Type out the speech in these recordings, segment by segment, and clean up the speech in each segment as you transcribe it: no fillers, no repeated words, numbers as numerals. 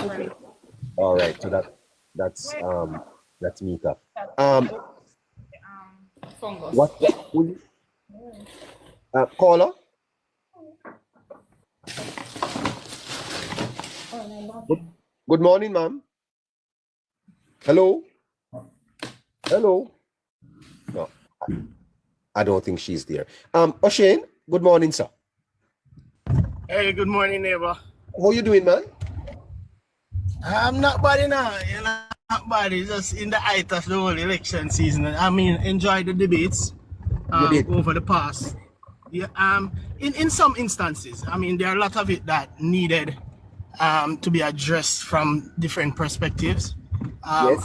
Okay. All right. So that's Mika. Fungus. What will caller? Good, good morning, ma'am. Hello? Hello? No, I don't think she's there. O'Shane, good morning, sir. Hey, good morning, neighbor. How you doing, man? I'm not bad enough, you know, not bad. It's just in the height of the whole election season. I mean, enjoy the debates Debate. over the past. Yeah, in some instances, I mean, there are a lot of it that needed to be addressed from different perspectives. Yes.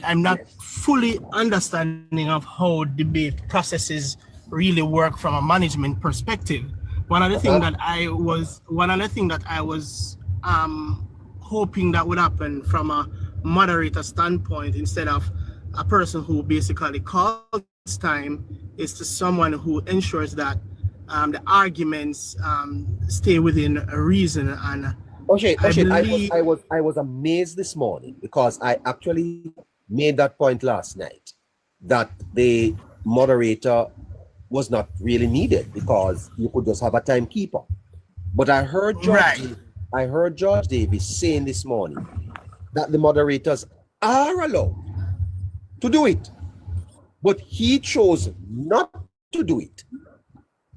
I'm not fully understanding of how debate processes really work from a management perspective. One of the things that I was hoping that would happen from a moderator standpoint instead of a person who basically calls time is to someone who ensures that the arguments stay within a reason. And O'Shane, I was amazed this morning because I actually made that point last night that the moderator was not really needed because you could just have a timekeeper. But I heard George Davis saying this morning that the moderators are allowed to do it, but he chose not to do it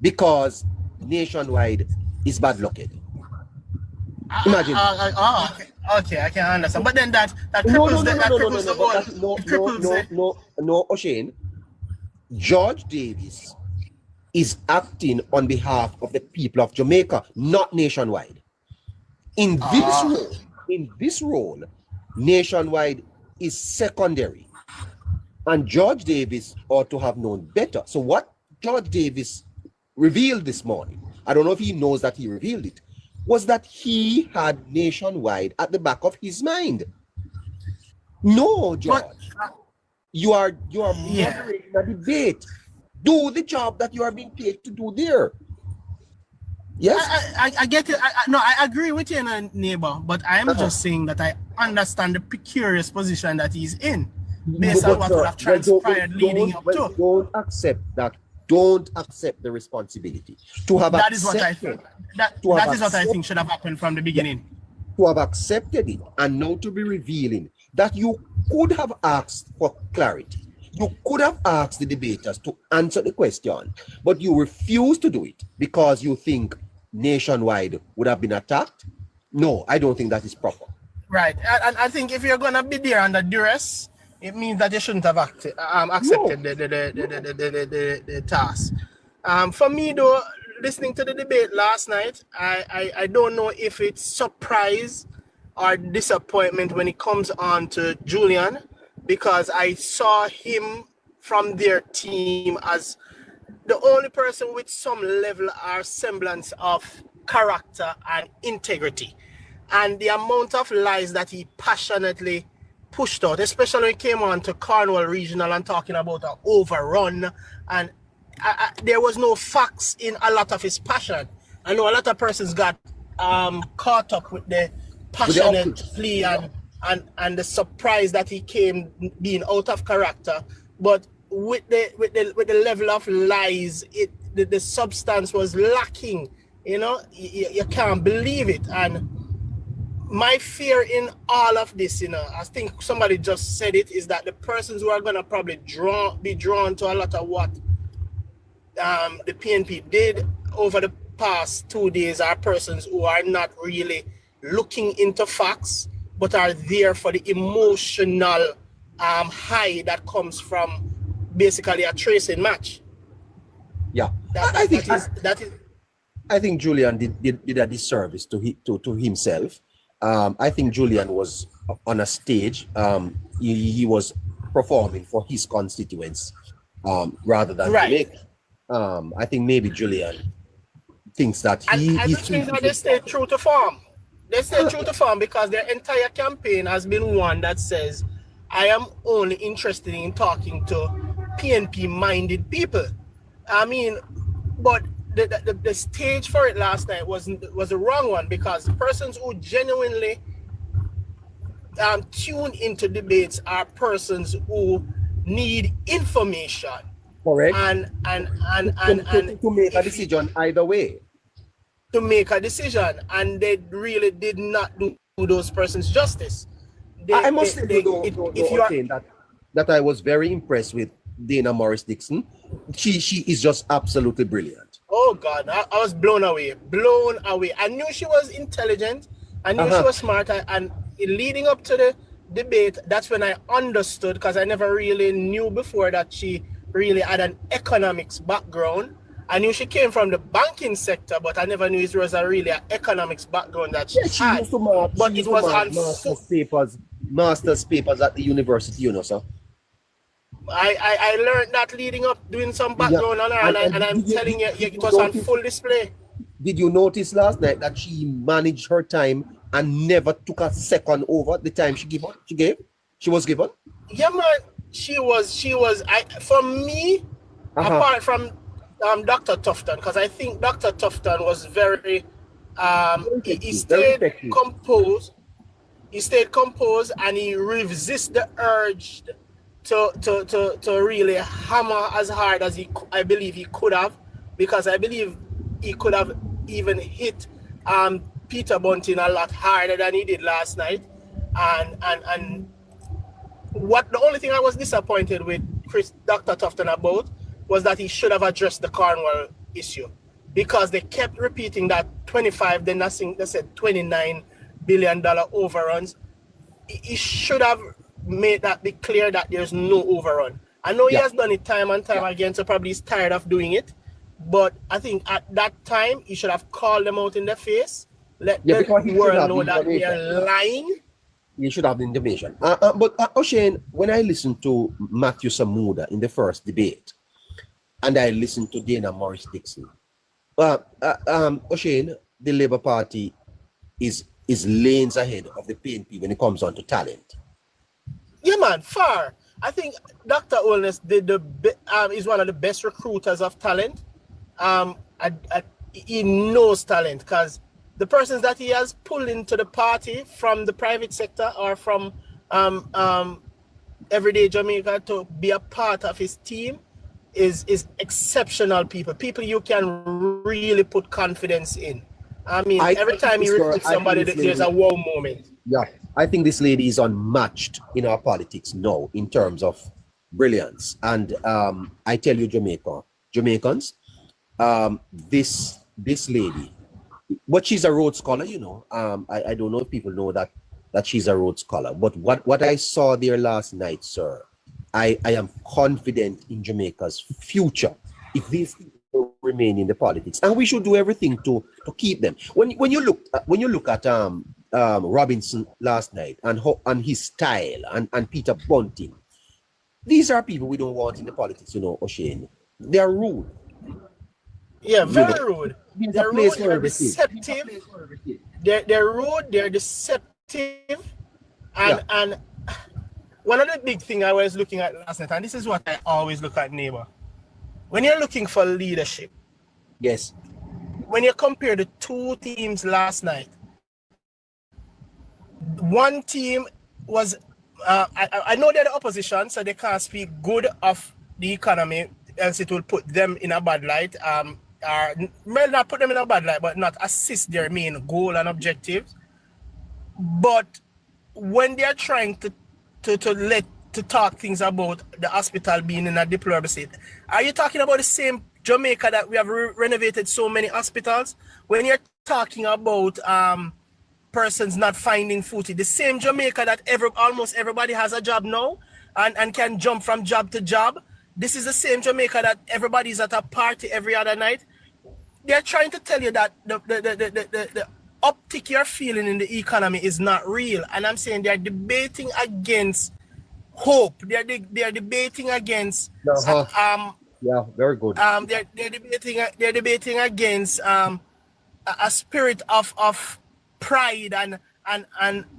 because Nationwide is bad-lucked. Imagine. Okay, I can understand. But then that cripples no, O'Shane. George Davis is acting on behalf of the people of Jamaica, not Nationwide. In this role, Nationwide is secondary. And George Davis ought to have known better. So what George Davis revealed this morning, I don't know if he knows that he revealed it, was that he had Nationwide at the back of his mind. No, George. You are moderating a debate. Do the job that you are being paid to do there. Yes, I get it. I agree with you, neighbor. But I am just saying that I understand the precarious position that he's in, based on what would have transpired leading up to. Don't accept that. Don't accept the responsibility to have. That is what I think. That is what I think should have happened from the beginning. To have accepted it and now to be revealing that you could have asked for clarity. You could have asked the debaters to answer the question, but you refuse to do it because you think Nationwide would have been attacked. No, I don't think that is proper. Right, and I think if you're gonna be there under duress, it means that you shouldn't have accepted the task. For me though, listening to the debate last night, I don't know if it's surprise or disappointment when it comes on to Julian, because I saw him from their team as the only person with some level or semblance of character and integrity. And the amount of lies that he passionately pushed out, especially when he came on to Cornwall Regional and talking about an overrun, and there was no facts in a lot of his passion. I know a lot of persons got caught up with the passionate plea and the surprise that he came being out of character, but with the level of lies, the substance was lacking. You know, you can't believe it. And my fear in all of this, you know, I think somebody just said it, is that the persons who are gonna probably be drawn to a lot of what the PNP did over the past 2 days are persons who are not really looking into facts, but are there for the emotional high that comes from basically a tracing match. Yeah, I think Julian did a disservice to himself. I think Julian was on a stage. He was performing for his constituents rather than Jamaica. I think maybe Julian thinks that I just think that they stay true to form. They stay true to form because their entire campaign has been one that says, I am only interested in talking to PNP-minded people. I mean, but the stage for it last night was the wrong one, because persons who genuinely tune into debates are persons who need information. Correct. And To make a decision either way. To make a decision, and they really did not do those persons justice. I must say, that I was very impressed with Dana Morris Dixon. She is just absolutely brilliant. Oh God, I was blown away. I knew she was intelligent. I knew she was smart. And leading up to the debate, that's when I understood, because I never really knew before that she really had an economics background. I knew she came from the banking sector, but I never knew it was a really an economics background that she had. Used to mark, but it was on master's papers at the university, you know, so. I learned that leading up, doing some background on her, and I'm telling you, it was on full display. Did you notice last night that she managed her time and never took a second over the time she was given? Yeah, man, she was. For me, apart from Dr. Tufton, because I think Dr. Tufton was very he stayed composed. He stayed composed, and he resisted the urge to really hammer as hard as I believe he could have, because I believe he could have even hit Peter Bunting a lot harder than he did last night. And what the only thing I was disappointed with Dr. Tufton about was that he should have addressed the Cornwall issue, because they kept repeating that 25, then they said $29 billion overruns. He should have made that be clear that there's no overrun. I know he has done it time and time again, so probably he's tired of doing it. But I think at that time, he should have called them out in the face, let the world know that they are lying. You should have the information. But O'Shane, when I listened to Matthew Samuda in the first debate, and I listened to Dana Morris Dixon, O'Shane, the Labour Party is lanes ahead of the PNP when it comes on to talent. Yeah, man, far. I think Dr. Holness is one of the best recruiters of talent. He knows talent, because the persons that he has pulled into the party from the private sector or from Everyday Jamaica to be a part of his team is exceptional people you can really put confidence in. I mean, every time he recruits somebody, there's a wow moment. Yeah, I think this lady is unmatched in our politics now in terms of brilliance. And I tell you, Jamaicans, this lady, but she's a Rhodes Scholar, you know. I don't know if people know that she's a Rhodes Scholar. But what I saw there last night, sir, I am confident in Jamaica's future if these people remain in the politics, and we should do everything to keep them. When you look at Robinson last night and his style and Peter Bunting, these are people we don't want in the politics, you know, O'Shane. They are rude. Yeah, very rude. They're rude, they're deceptive. They're rude, they're deceptive. And one of the big things I was looking at last night, and this is what I always look at, neighbor. When you're looking for leadership, yes. When you compare the two teams last night, one team was, I know they're the opposition, so they can't speak good of the economy, else it will put them in a bad light. Well, not put them in a bad light, but not assist their main goal and objectives. But when they're trying to talk things about the hospital being in a deplorable state, are you talking about the same Jamaica that we have renovated so many hospitals? When you're talking about persons not finding food, the same Jamaica that almost everybody has a job now and can jump from job to job, this is the same Jamaica that everybody's at a party every other night. They're trying to tell you that the uptick you're feeling in the economy is not real. And I'm saying they're debating against hope. They're debating against yeah, very good. They're debating against a spirit of pride and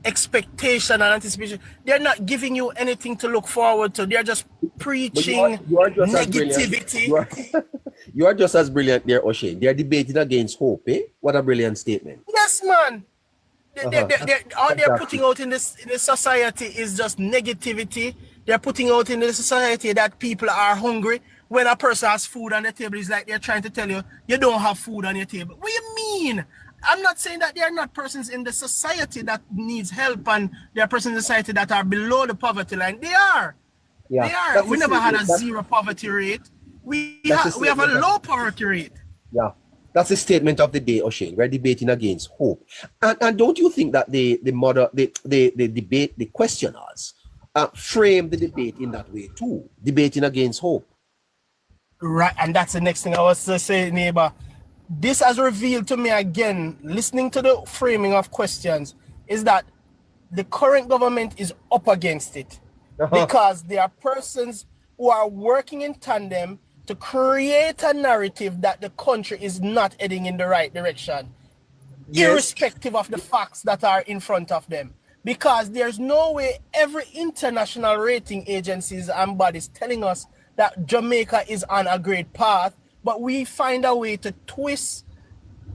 expectation and anticipation. They're not giving you anything to look forward to. They're just preaching you are just negativity. You are just as brilliant there, O'Shane. They're debating against hope, eh? What a brilliant statement. Yes, man. All they're putting out in the society is just negativity. They're putting out in the society that people are hungry. When a person has food on the table, it's like they're trying to tell you, you don't have food on your table. What do you mean? I'm not saying that there are not persons in the society that needs help and there are persons in society that are below the poverty line. They are. Yeah. They are. We never had a zero poverty rate. We have a low poverty rate. Yeah. That's the statement of the day, O'Shane. We're debating against hope. And don't you think that the debate, the questioners, frame the debate in that way too, debating against hope? Right, and that's the next thing I was to say, neighbor. This has revealed to me again, listening to the framing of questions, is that the current government is up against it. Because there are persons who are working in tandem to create a narrative that the country is not heading in the right direction, irrespective of the facts that are in front of them. Because there's no way every international rating agencies and bodies telling us that Jamaica is on a great path, but we find a way to twist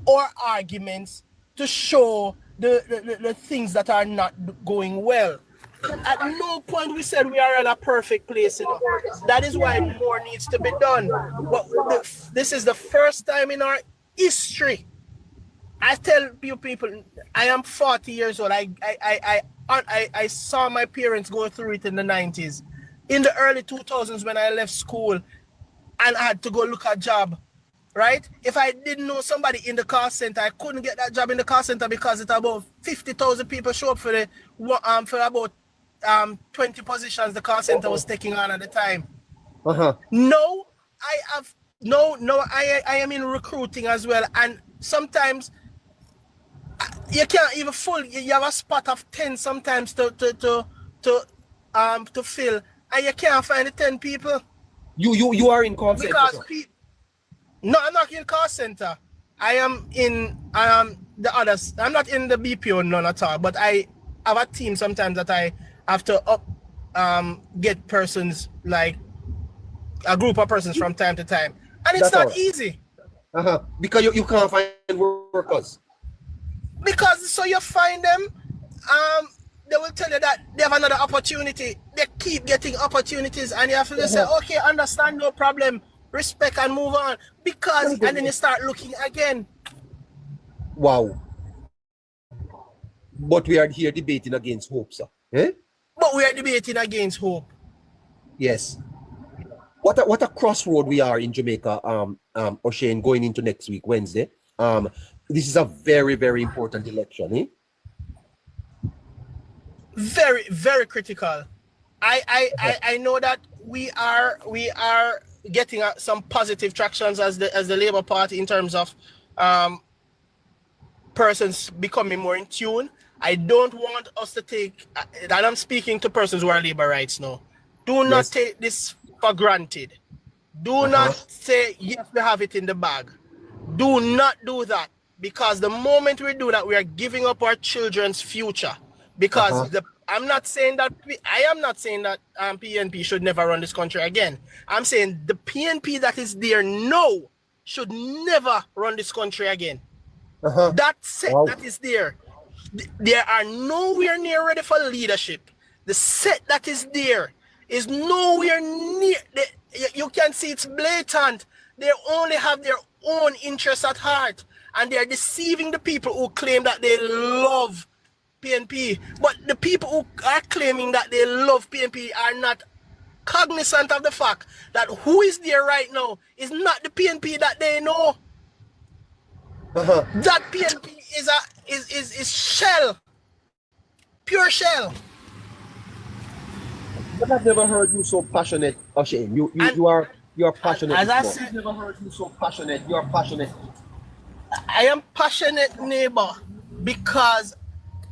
our arguments to show the things that are not going well. At no point we said we are in a perfect place. That is why more needs to be done. But this is the first time in our history. I tell you people, I am 40 years old. I saw my parents go through it in the 90s. In the early 2000s when I left school and I had to go look at a job, right? If I didn't know somebody in the call center, I couldn't get that job in the call center because it's about 50,000 people show up for about 20 positions the call center was taking on at the time. No, I am in recruiting as well, and sometimes you can't even you have a spot of 10 sometimes to fill, and you can't find the 10 people. You are in call center? No, I'm not in call center. I am in the others. I'm not in the BPO, none at all, but I have a team sometimes that I have to get persons, like a group of persons from time to time, and it's not easy. Because you can't find workers. Because so you find them, they will tell you that they have another opportunity. They keep getting opportunities, and you have to say, okay, understand, no problem, respect, and move on. Because and then you start looking again. Wow. But we are here debating against hope, sir. Eh? But we are debating against hope. Yes. What a crossroad we are in Jamaica, O'Shane, going into next week, Wednesday. This is a very, very important election, eh? Very, very critical. I know that we are getting some positive tractions as the Labour Party in terms of persons becoming more in tune. I don't want us to take, and I'm speaking to persons who are Labour rights now. Do not take this for granted. Do not say, yes, we have it in the bag. Do not do that, because the moment we do that, we are giving up our children's future. Because I am not saying that PNP should never run this country again. I'm saying the PNP that is there now should never run this country again. That set that is there, they are nowhere near ready for leadership. The set that is there is nowhere near. You can see it's blatant. They only have their own interests at heart, and they are deceiving the people who claim that they love PNP. But the people who are claiming that they love PNP are not cognizant of the fact that who is there right now is not the PNP that they know. That PNP is shell, pure shell. But I've never heard you so passionate, O'Shane. You are passionate. As I said, I've never heard you so passionate. You are passionate. I am passionate, neighbor, because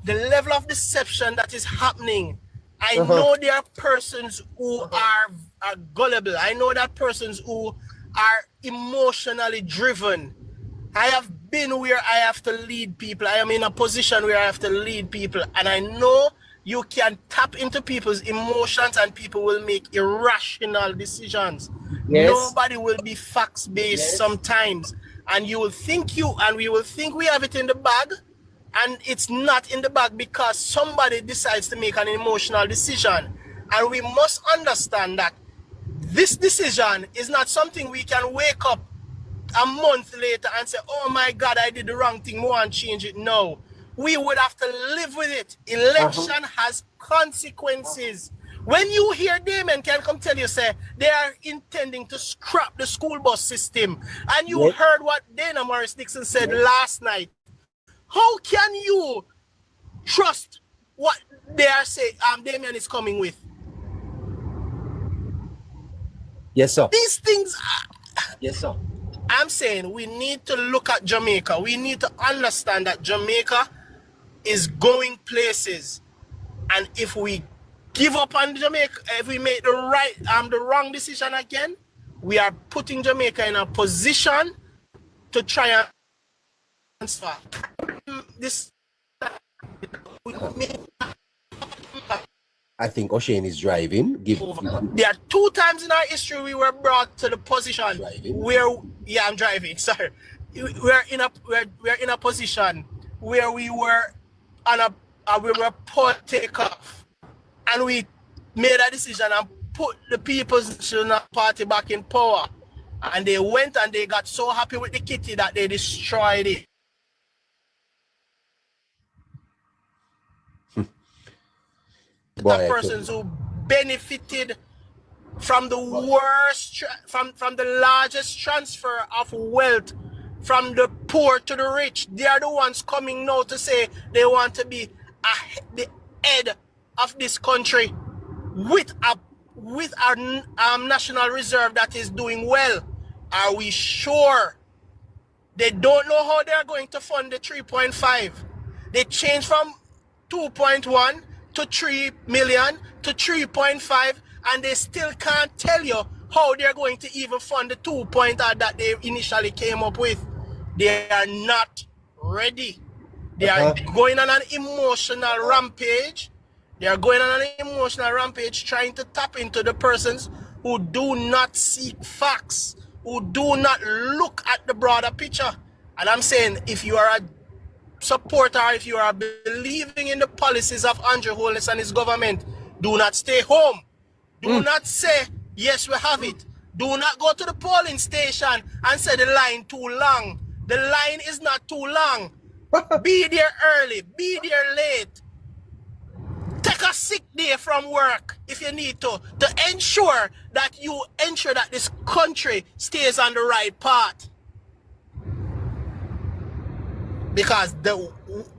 the level of deception that is happening, I know there are persons who are gullible. I know that persons who are emotionally driven. I have been where I have to lead people. I am in a position where I have to lead people, and I know you can tap into people's emotions and people will make irrational decisions. Nobody will be facts-based sometimes, and we will think we have it in the bag, and it's not in the bag because somebody decides to make an emotional decision. And we must understand that this decision is not something we can wake up a month later and say, oh my God, I did the wrong thing, more and change it. No, we would have to live with it. Election has consequences. When you hear Damon can come tell you, say, they are intending to scrap the school bus system, and you heard what Dana Morris Dixon said last night, how can you trust what they are saying Damien is coming with? Yes, sir. These things are, yes, sir. I'm saying we need to look at Jamaica. We need to understand that Jamaica is going places. And if we give up on Jamaica, if we make the wrong decision again, we are putting Jamaica in a position to try and transfer this. I think O'Shane is driving. There are 2 times in our history we were brought to the position where, yeah, I'm driving. Sorry, we're in a position where we were on we were put take off, and we made a decision and put the People's National Party back in power, and they went and they got so happy with the kitty that they destroyed it. The persons who benefited from the worst, from the largest transfer of wealth from the poor to the rich, they are the ones coming now to say they want to be the head of this country with our national reserve that is doing well. Are we sure? They don't know how they are going to fund the 3.5. They changed from 2.1 to 3 million to 3.5, and they still can't tell you how they're going to even fund the 2 that they initially came up with. They are not ready. They are going on an emotional rampage. They are going on an emotional rampage trying to tap into the persons who do not seek facts, who do not look at the broader picture. And I'm saying, if you are a supporter, if you are believing in the policies of Andrew Holness and his government, do not stay home. Do not say, yes, we have it. Do not go to the polling station and say the line too long. The line is not too long. Be there early, be there late. Take a sick day from work if you need to ensure that this country stays on the right path. Because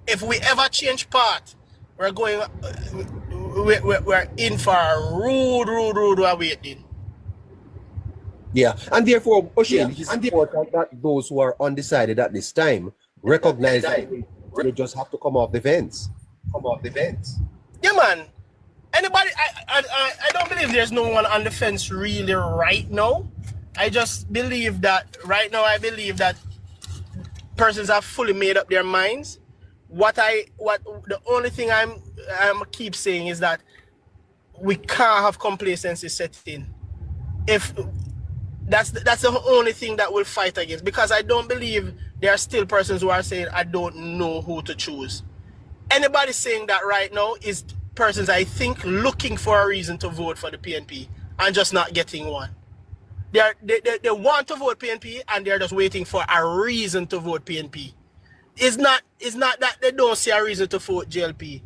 if we ever change path, we're in for a rude awakening. Yeah, and therefore, O'Shane, it's important that those who are undecided at this time recognize that they just have to come off the fence. Yeah, man. Anybody? I don't believe there's no one on the fence really right now. I just believe that right now. I believe that persons have fully made up their minds. The only thing I'm keep saying is that we can't have complacency set in. If that's the only thing that we'll fight against, because I don't believe there are still persons who are saying I don't know who to choose. Anybody saying that right now is persons, I think, looking for a reason to vote for the PNP and just not getting one. They want to vote PNP and they're just waiting for a reason to vote PNP. It's not that they don't see a reason to vote JLP.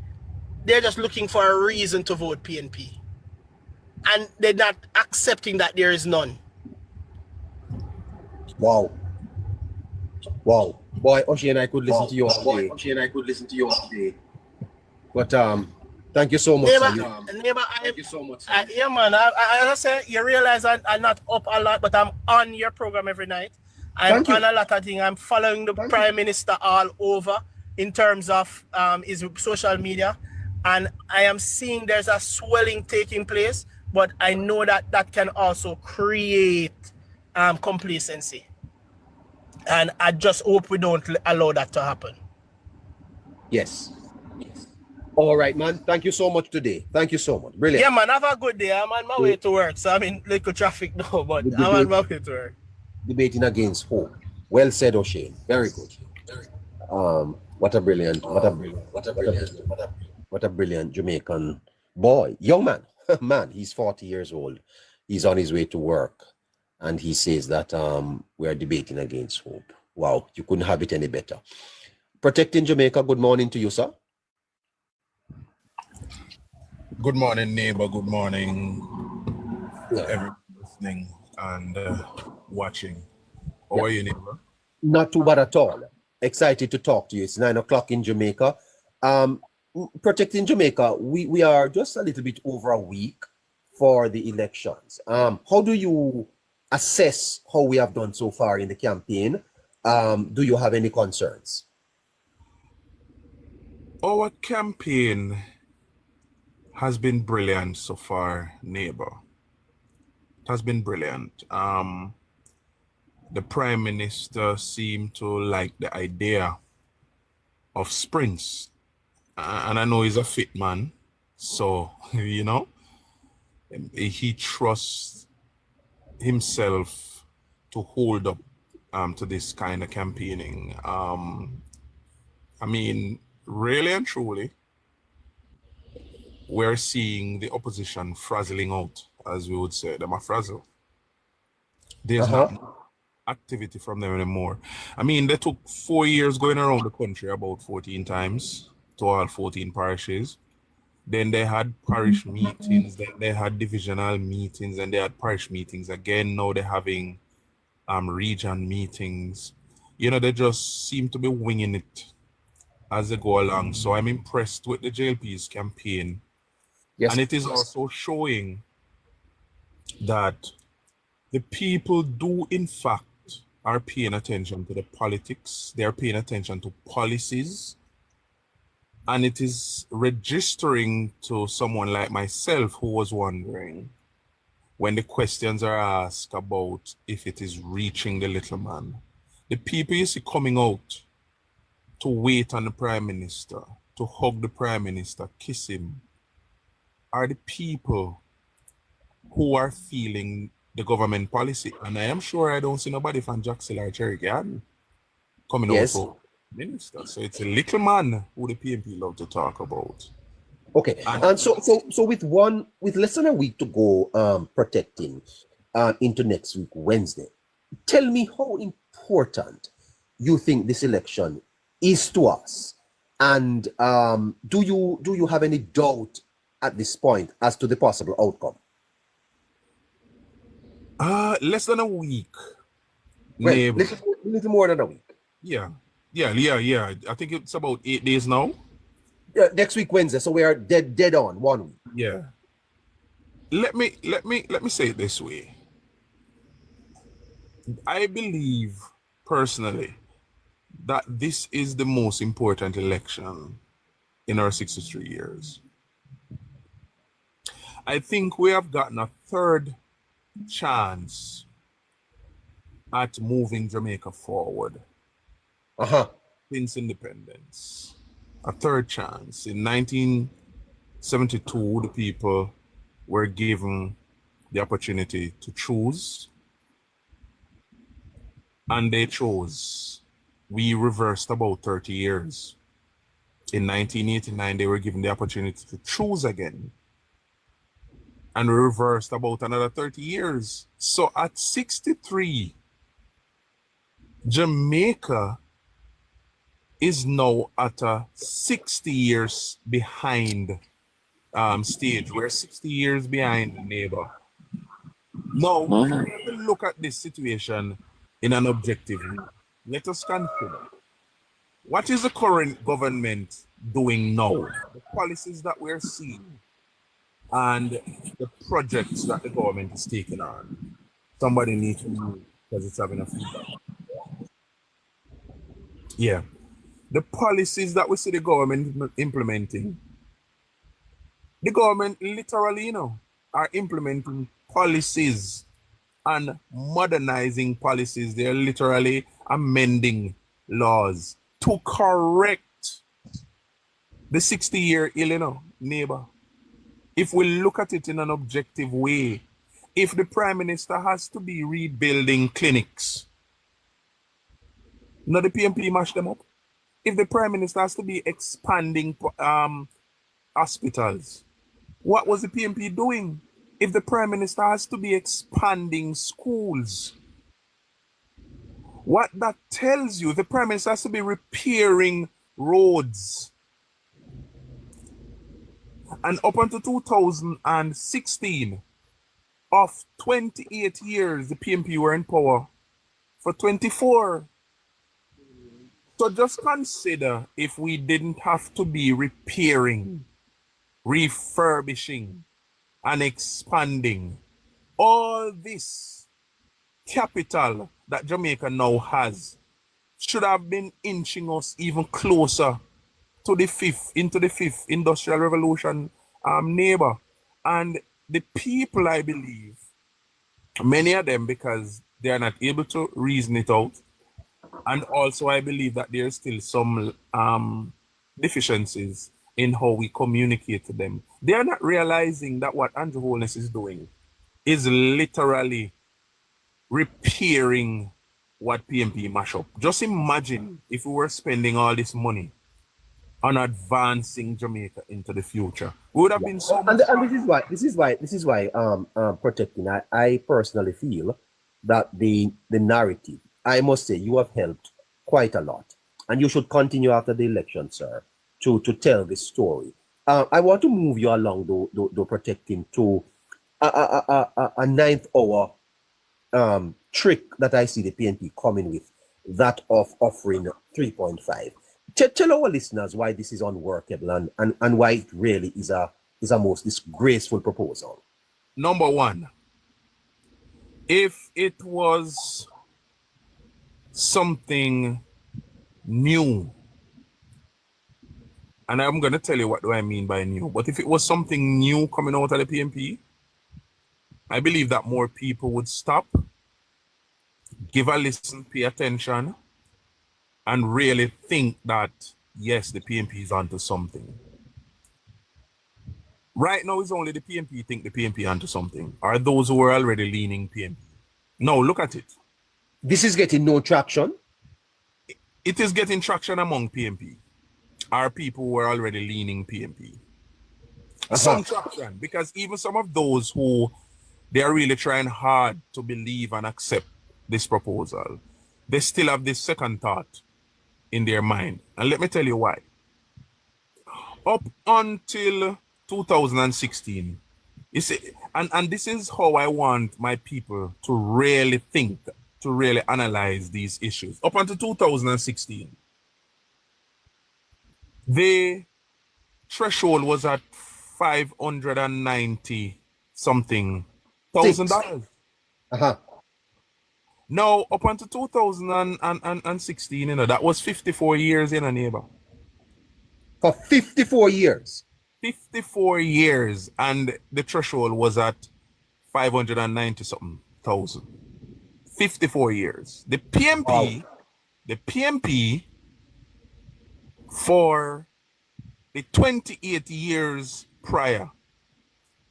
They're just looking for a reason to vote PNP. And they're not accepting that there is none. Wow. Boy, O'Shane, I could listen to you all day. But thank you so much. Thank you so much. Yeah, man. As I say, you realize I'm not up a lot, but I'm on your program every night. I'm on a lot of things. I'm following the Prime Minister all over in terms of his social media. And I am seeing there's a swelling taking place, but I know that can also create complacency. And I just hope we don't allow that to happen. Yes. All right, man. Thank you so much today. Thank you so much. Brilliant. Yeah, man. Have a good day. I'm on my way to work. So I'm in little traffic now, but I'm on my way to work. Debating against hope. Well said, O'Shane. Very good. What a brilliant, what a brilliant Jamaican boy, young man. Man, he's 40 years old. He's on his way to work, and he says that we are debating against hope. Wow, you couldn't have it any better. Protecting Jamaica, good morning to you, sir. Good morning, neighbor. Good morning, everyone listening and watching. How are you, neighbor? Not too bad at all. Excited to talk to you. It's 9 o'clock in Jamaica. Protecting Jamaica, we are just a little bit over a week for the elections. How do you assess how we have done so far in the campaign? Do you have any concerns? Our campaign has been brilliant so far, neighbor. It has been brilliant. The Prime Minister seemed to like the idea of sprints. And I know he's a fit man. So, you know, he trusts himself to hold up to this kind of campaigning. I mean, really and truly, we're seeing the opposition frazzling out, as we would say. Them a frazzle. There's not activity from them anymore. I mean, they took 4 years going around the country about 14 times to all 14 parishes. Then they had parish meetings, then they had divisional meetings, and they had parish meetings again. Now they're having region meetings. You know, they just seem to be winging it as they go along. So I'm impressed with the JLP's campaign. Yes. And it is also showing that the people do, in fact, are paying attention to the politics. They are paying attention to policies. And it is registering to someone like myself who was wondering when the questions are asked about if it is reaching the little man. The people you see coming out to wait on the Prime Minister, to hug the Prime Minister, kiss him, are the people who are feeling the government policy. And I am sure I don't see nobody from Jackson or Cherry Garden coming out for minister. So it's a little man who the PNP love to talk about. Okay. And so with less than a week to go protecting into next week, Wednesday, tell me how important you think this election is to us. And do you have any doubt at this point as to the possible outcome? Less than a week. Well, little more than a week. Yeah. I think it's about 8 days now. Yeah, next week Wednesday. So we are dead on 1 week. Yeah. Let me say it this way. I believe personally that this is the most important election in our 63 years. I think we have gotten a third chance at moving Jamaica forward since independence. A third chance. In 1972, the people were given the opportunity to choose, and they chose. We reversed about 30 years. In 1989, they were given the opportunity to choose again, and we reversed about another 30 years. So at 63, Jamaica is now at a 60 years behind stage. We're 60 years behind the neighbor. Now, we have to look at this situation in an objective way. Let us consider, what is the current government doing now? The policies that we're seeing and the projects that the government is taking on. Somebody needs to move because it's having a feedback. Yeah. The policies that we see the government implementing, the government literally, are implementing policies and modernizing policies. They're literally amending laws to correct the 60-year ill, neighbor. If we look at it in an objective way, if the Prime Minister has to be rebuilding clinics, now the PNP mash them up. if the Prime Minister has to be expanding hospitals? What was the PNP doing? If the Prime Minister has to be expanding schools, what that tells you, the Prime Minister has to be repairing roads. And up until 2016, of 28 years, the PNP were in power for 24. So just consider if we didn't have to be repairing, refurbishing, and expanding all this capital that Jamaica now has should have been inching us even closer to the fifth industrial revolution neighbor. And the people, I believe, many of them, because they are not able to reason it out, and also I believe that there's still some deficiencies in how we communicate to them. They are not realizing that what Andrew Holness is doing is literally repairing what PNP mash up. Just imagine if we were spending all this money on advancing Jamaica into the future. We would have been so much. And this is why protecting. I personally feel that the narrative, I must say, you have helped quite a lot, and you should continue after the election, sir, to tell this story. I want to move you along, though protecting, to a ninth hour trick that I see the PNP coming with, that of offering 3.5. Tell our listeners why this is unworkable and why it really is a most disgraceful proposal. Number one, if it was something new, and I'm going to tell you what do I mean by new, but if it was something new coming out of the PNP, I believe that more people would stop, give a listen, pay attention, and really think that, yes, the PNP is onto something. Right now, it's only the PNP think the PNP onto something, or those who are already leaning PNP. No, look at it. This is getting no traction. It is getting traction among PNP, or people who are already leaning PNP. Some traction, because even some of those who they are really trying hard to believe and accept this proposal, they still have this second thought in their mind. And let me tell you why. Up until 2016, you see, and this is how I want my people to really think, to really analyze these issues. Up until 2016, the threshold was at $590 something thousand dollars. Now, up until 2016, you know, that was 54 years in a neighbor. For 54 years. 54 years, and the threshold was at 590 something thousand. 54 years. The PNP for the 28 years prior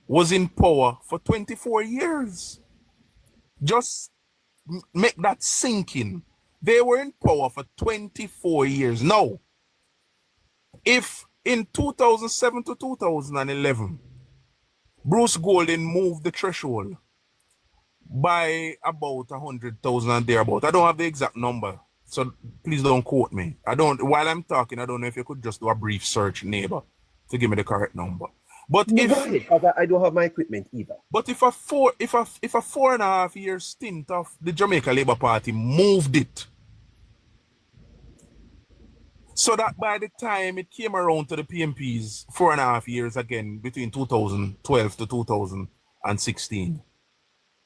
was in power for 24 years. Just make that sink in. They were in power for 24 years. Now, if in 2007 to 2011, Bruce Golding moved the threshold by about 100,000 and thereabout. I don't have the exact number, so please don't quote me. While I'm talking, I don't know if you could just do a brief search, neighbor, to give me the correct number. But I don't have my equipment either. But if a 4.5 year stint of the Jamaica Labour Party moved it, so that by the time it came around to the PNP's 4.5 years again, between 2012 to 2016,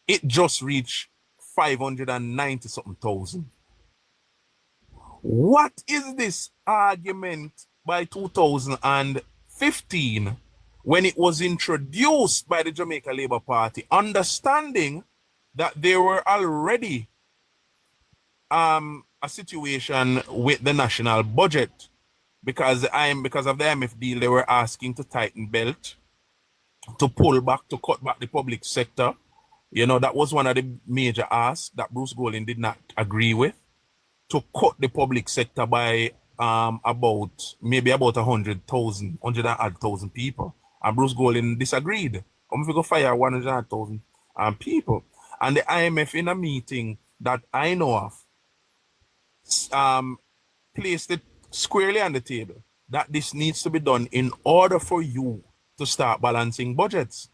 it just reached 590 something thousand. What is this argument by 2015 when it was introduced by the Jamaica Labour Party, understanding that there were already a situation with the national budget, because of the IMF deal, they were asking to tighten belt, to pull back, to cut back the public sector. You know, that was one of the major asks that Bruce Golding did not agree with, to cut the public sector by about maybe about 100,000 people. And Bruce Golding disagreed. I'm going to fire 100,000 people. And the IMF in a meeting that I know of placed it squarely on the table that this needs to be done in order for you to start balancing budgets.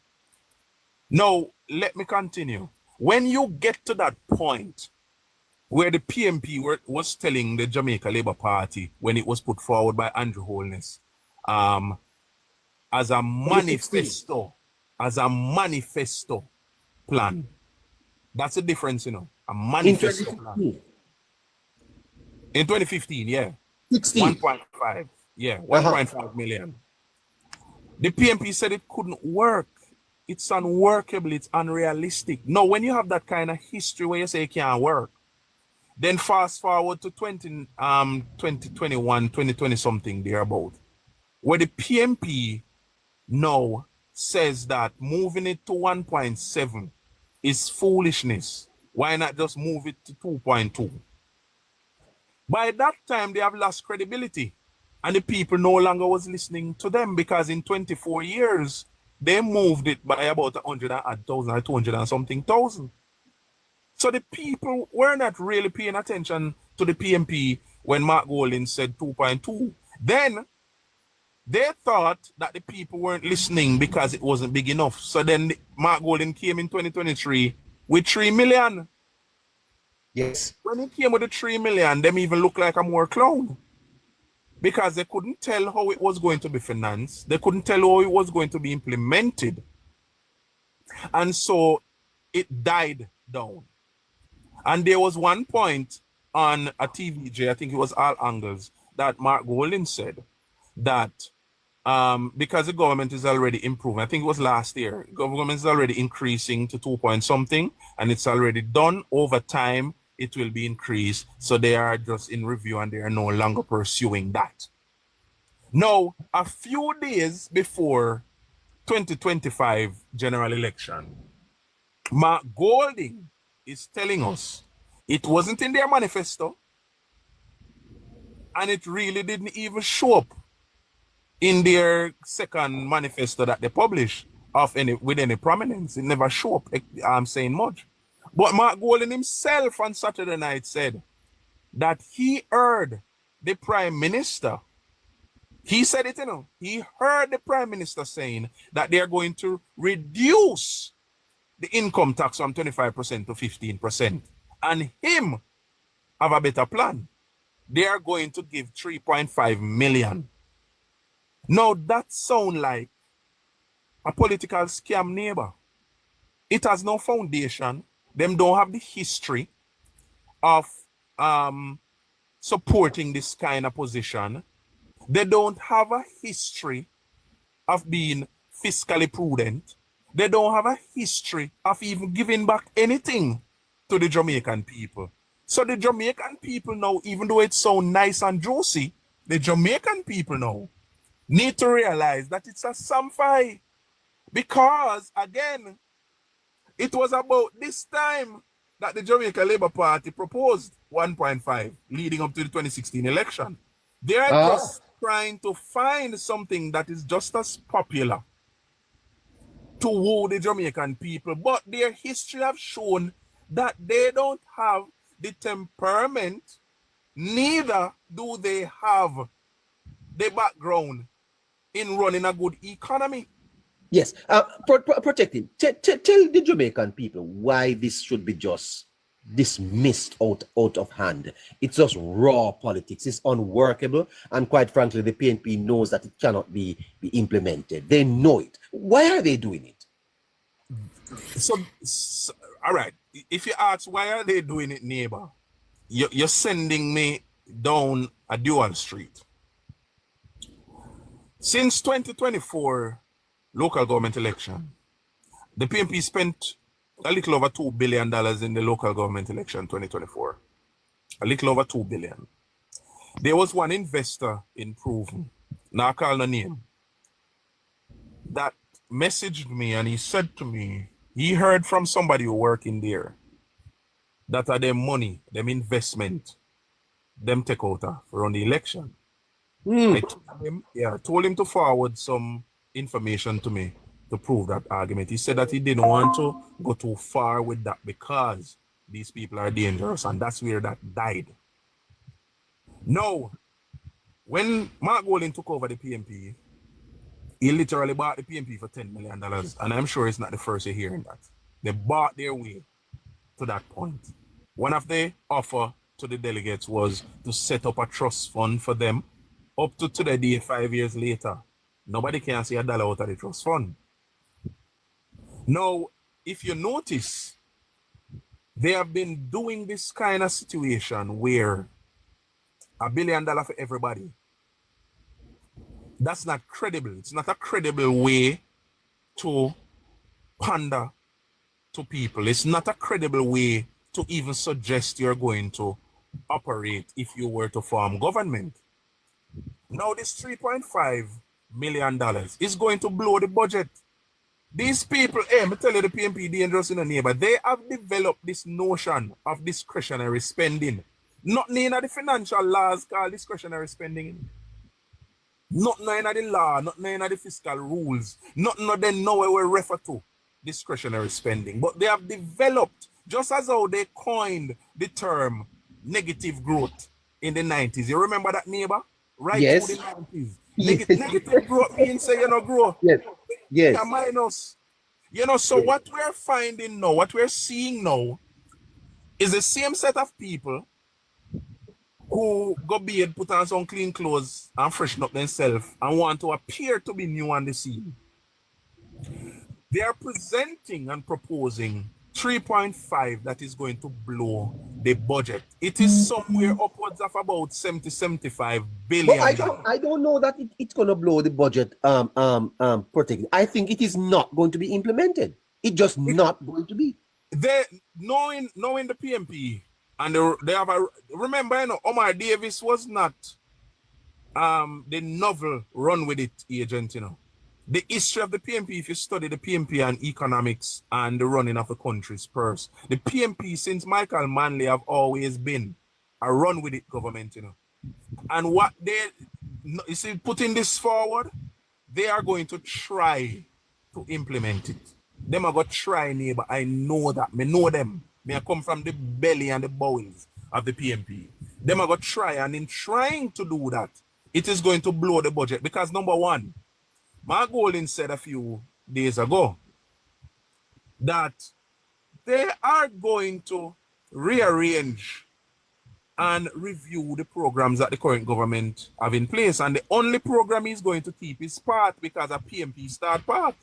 Now, let me continue. When you get to that point where the PMP was telling the Jamaica Labour Party when it was put forward by Andrew Holness as a manifesto, plan. That's the difference, a manifesto plan. In 2015, yeah. 16. 1.5. Yeah, 1.5 million. The PMP said it couldn't work. It's unworkable. It's unrealistic. No, when you have that kind of history where you say it can't work, then fast forward to 2021, 2020 something thereabout, where the PMP now says that moving it to 1.7 is foolishness. Why not just move it to 2.2? By that time, they have lost credibility. And the people no longer was listening to them because in 24 years, they moved it by about 100,000 or 200 and something thousand. So the people were not really paying attention to the PMP when Mark Golding said 2.2. Then they thought that the people weren't listening because it wasn't big enough. So then Mark Golding came in 2023 with 3 million. Yes. When he came with the 3 million, them even looked like a more clown. Because they couldn't tell how it was going to be financed. They couldn't tell how it was going to be implemented. And so it died down. And there was one point on a TVJ, I think it was All Angles, that Mark Golding said that because the government is already improving, I think it was last year, government is already increasing to 2 point something, and it's already done. Over time, it will be increased. So they are just in review and they are no longer pursuing that. Now, a few days before 2025 general election, Mark Golding is telling us it wasn't in their manifesto, and it really didn't even show up in their second manifesto that they published with any prominence. It never showed up. I'm saying much. But Mark Golding himself on Saturday night said that he heard the Prime Minister. He said it, he heard the Prime Minister saying that they are going to reduce the income tax from 25% to 15%. And him have a better plan. They are going to give 3.5 million. Now that sounds like a political scam, neighbor. It has no foundation. Them don't have the history of supporting this kind of position. They don't have a history of being fiscally prudent. They don't have a history of even giving back anything to the Jamaican people. So the Jamaican people now, even though it sounds nice and juicy, the Jamaican people now need to realize that it's a samfai. Because, again, it was about this time that the Jamaica Labour Party proposed 1.5 leading up to the 2016 election. They are just trying to find something that is just as popular to woo the Jamaican people. But their history have shown that they don't have the temperament, neither do they have the background in running a good economy. Yes, protecting. Tell the Jamaican people why this should be just dismissed out of hand. It's just raw politics. It's unworkable, and quite frankly, the PNP knows that it cannot be implemented. They know it. Why are they doing it? So all right. If you ask why are they doing it, neighbor, you're sending me down a dual street. Since 2024 local government election, the PNP spent a little over $2 billion in the local government election 2024. A little over $2 billion. There was one investor in Proven, now I call no name, that messaged me and he said to me, he heard from somebody who working there that are them money, them investment, them take out for on the election. Hmm. I told him to forward some information to me to prove that argument. He said that he didn't want to go too far with that because these people are dangerous, and that's where that died. Now, when Mark Golding took over the PNP, he literally bought the PNP for $10 million, and I'm sure it's not the first you're hearing that. They bought their way to that point. One of the offer to the delegates was to set up a trust fund for them. Up to today, 5 years later, nobody can see $1 out of the trust fund. Now, if you notice, they have been doing this kind of situation where $1 billion for everybody. That's not credible. It's not a credible way to pander to people. It's not a credible way to even suggest you're going to operate if you were to form government. Now this $3.5 million is going to blow the budget. These people, I tell you, the PNP dangerous in the neighbor. They have developed this notion of discretionary spending. Nothing in the financial laws called discretionary spending. Nothing in the law, nothing in the fiscal rules, nothing of them know where we refer to discretionary spending. But they have developed, just as how they coined the term negative growth in the 90s. You remember that, neighbor? Right Yes. through the 90s. Yes. Negative growth means say you know grow. Yes. Yes. Yeah, minus. You know, so what we're finding now, what we're seeing now, is the same set of people who go beard, put on some clean clothes and freshen up themselves and want to appear to be new on the scene. They are presenting and proposing 3.5 that is going to blow the budget. It is somewhere upwards of about 75 billion. But I don't know that it's going to blow the budget protected. I think it is not going to be implemented. It's just not going to be. They knowing the PNP and they have a remember, you know, Omar Davis was not the novel run with it agent, you know. The history of the PNP, if you study the PNP and economics and the running of the country's purse, the PNP since Michael Manley have always been a run with it government, you know. And what they, you see, putting this forward, they are going to try to implement it. Them are going to try, neighbor. I know that. Me know them. Me I come from the belly and the bowels of the PNP. Them are going to try, and in trying to do that, it is going to blow the budget. Because number one, Mark Golding said a few days ago that they are going to rearrange and review the programs that the current government have in place. And the only program he's going to keep is PATH because a PNP start PATH.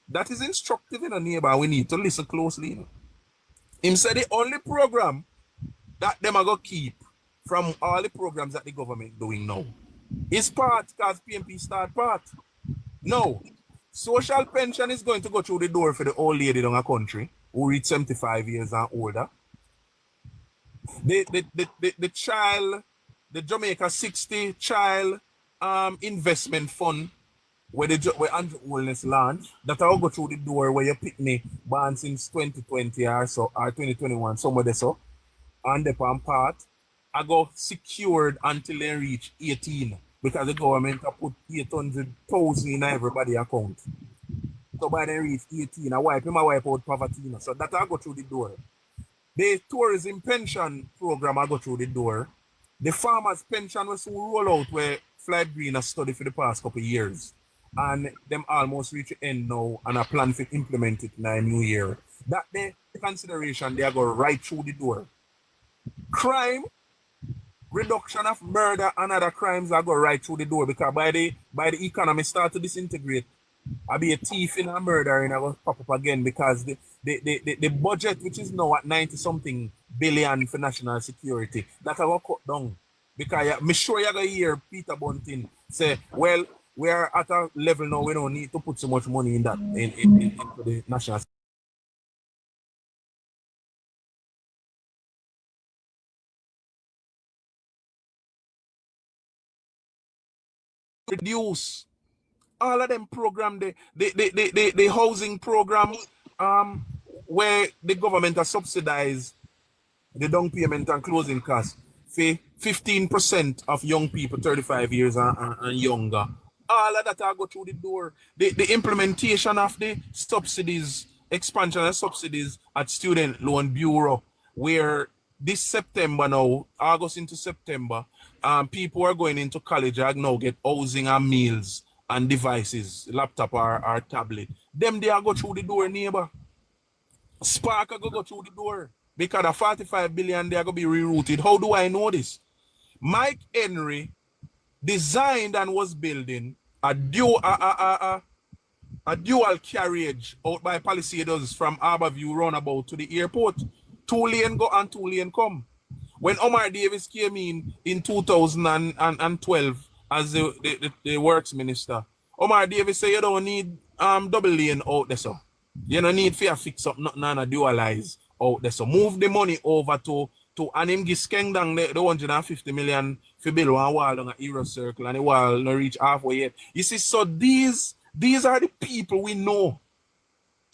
That is instructive in a neighbor. We need to listen closely. You know. Him said the only program that them are going to keep from all the programs that the government doing now is PATH because PNP start PATH. No, social pension is going to go through the door for the old lady in our country who reach 75 years and older. The child, the Jamaica 60 child investment fund where Andrew Holness launched, that will go through the door where you pick me born since 2020 or so, or 2021, somewhere there so, and the part, I go secured until they reach 18. Because the government have put 800,000 in everybody's account. So by then reach 18, I wipe out poverty. You know. So that I go through the door. The tourism pension program I go through the door. The farmers pension was roll out where Flight Green has studied for the past couple of years. And them almost reach the end now and I plan to implement it in a new year. That the consideration they are going right through the door. Crime, reduction of murder and other crimes are go right through the door because by the economy start to disintegrate, I'll be a thief and a murderer and I will pop up again because the budget which is now at 90-something billion for national security, that I will cut down. Because I'm sure you're going to hear Peter Bunting say, well, we are at a level now we don't need to put so much money in that into the national security. Reduce all of them program, the housing program, where the government has subsidized the down payment and closing costs. 15% of young people 35 years and younger. All of that I go through the door. The implementation of the subsidies, expansion of subsidies at Student Loan Bureau, where this September now, August into September, people are going into college and now get housing and meals and devices, laptop or tablet. Them they are go through the door, neighbor. Spark are go through the door. Because the 45 billion they are going to be rerouted. How do I know this? Mike Henry designed and was building a dual carriage out by Palisades from Harborview roundabout to the airport. 2-lane go and 2-lane come. When Omar Davis came in 2012 as the works minister, Omar Davis said you don't need double lane out there, so you don't need to fix up nothing and dualize out there. So move the money over to and him give skeng down the 150 million for build one wall on a Euro circle and the wall not reach halfway yet. You see, so these are the people we know.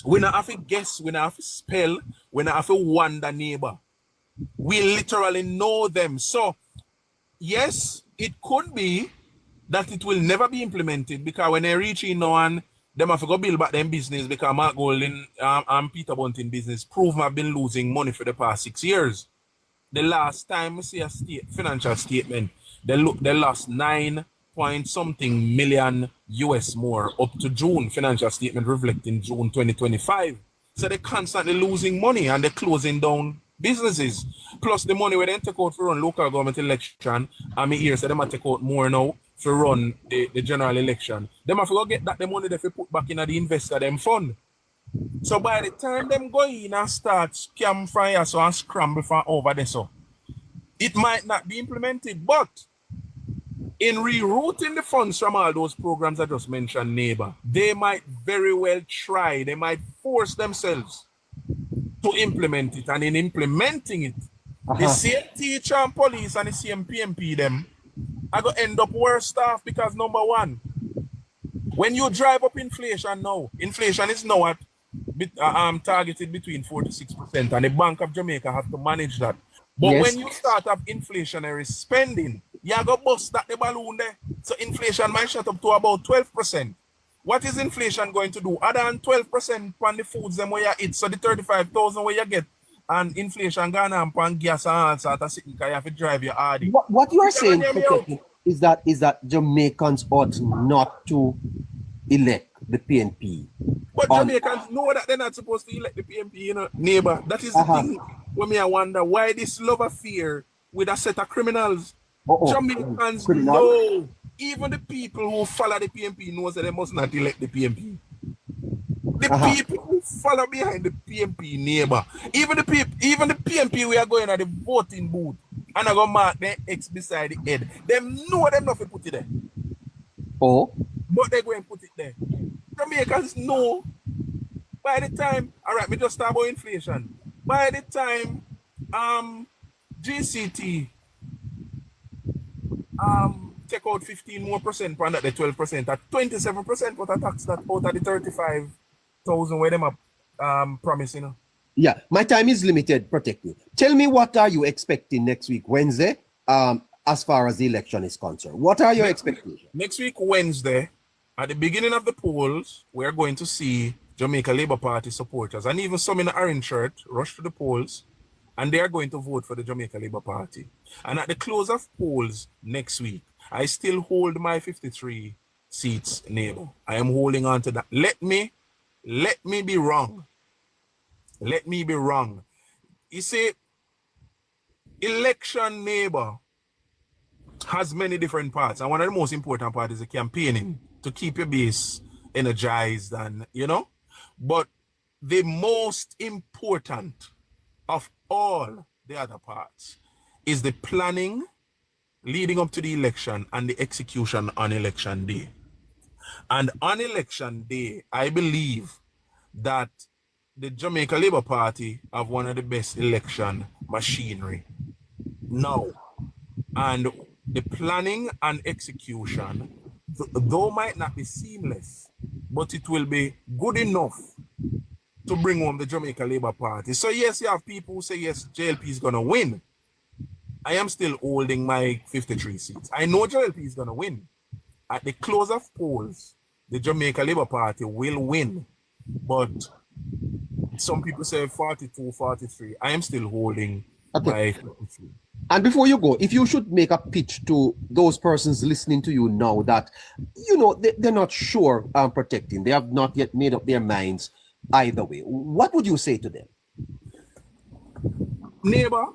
We not have to guess, we not have to spell, we not have to wonder neighbor. We literally know them. So yes, it could be that it will never be implemented because when they reach in now and them have to go build back them business because Mark Golden and Peter Bunting business prove I've been losing money for the past 6 years. The last time we see a financial statement, they lost 9 point something million US more up to June. Financial statement reflecting June 2025. So they're constantly losing money and they're closing down businesses. Plus the money we then take out for run local government election. I mean here, so they might take out more now for run the general election. They might forget that the money they put back in the investor them fund. So by the time them go in and start scam fire so and scramble from over there, so it might not be implemented, but in rerouting the funds from all those programs I just mentioned, neighbor, they might very well try, they might force themselves to implement it, and in implementing it, the same teacher and police and the same PMP them are going to end up worse off because number one, when you drive up inflation now, inflation is now at targeted between 4 to 6%, and the Bank of Jamaica have to manage that. But yes, when you start up inflationary spending, you are going to bust that the balloon there. So inflation might shut up to about 12%. What is inflation going to do? Other than 12% on the foods them where you eat, so the 35,000 where you get, and inflation gone on gas and all sort of sitting because you have to drive your RD. What you are saying is that Jamaicans ought not to elect the PNP. But Jamaicans know that they're not supposed to elect the PNP, you know, neighbor. That is the thing when me I wonder why this love affair with a set of criminals. Jamaicans know, even the people who follow the PNP knows that they must not elect the PNP. The people who follow behind the PNP, neighbor, even the PNP we are going at the voting booth and I go mark their X beside the head. Them know them not to put it there. Oh. But they go and put it there. Jamaicans know by the time, all right, me just talk about inflation. By the time GCT take out 15% more from that, the 12%, at 27%, what a tax that out of the 35,000 where them are promising. Yeah, my time is limited, protect me. Tell me, what are you expecting next week, Wednesday, as far as the election is concerned? What are your expectations? Next week, Wednesday, at the beginning of the polls, we're going to see Jamaica Labour Party supporters and even some in the orange shirt rush to the polls, and they are going to vote for the Jamaica Labour Party. And at the close of polls next week, I still hold my 53 seats, neighbor. I am holding on to that. Let me be wrong. Let me be wrong. You see, election, neighbor, has many different parts. And one of the most important parts is the campaigning to keep your base energized and, you know. But the most important of all the other parts is the planning leading up to the election and the execution on election day. And on election day, I believe that the Jamaica Labour Party have one of the best election machinery now. And the planning and execution, though might not be seamless, but it will be good enough to bring home the Jamaica Labour Party. So yes, you have people who say, yes, JLP is going to win. I am still holding my 53 seats. I know JLP is going to win. At the close of polls, the Jamaica Labour Party will win. But some people say 42, 43. I am still holding my 53. And before you go, if you should make a pitch to those persons listening to you now that, you know, they're not sure protecting, they have not yet made up their minds either way, what would you say to them? Neighbor,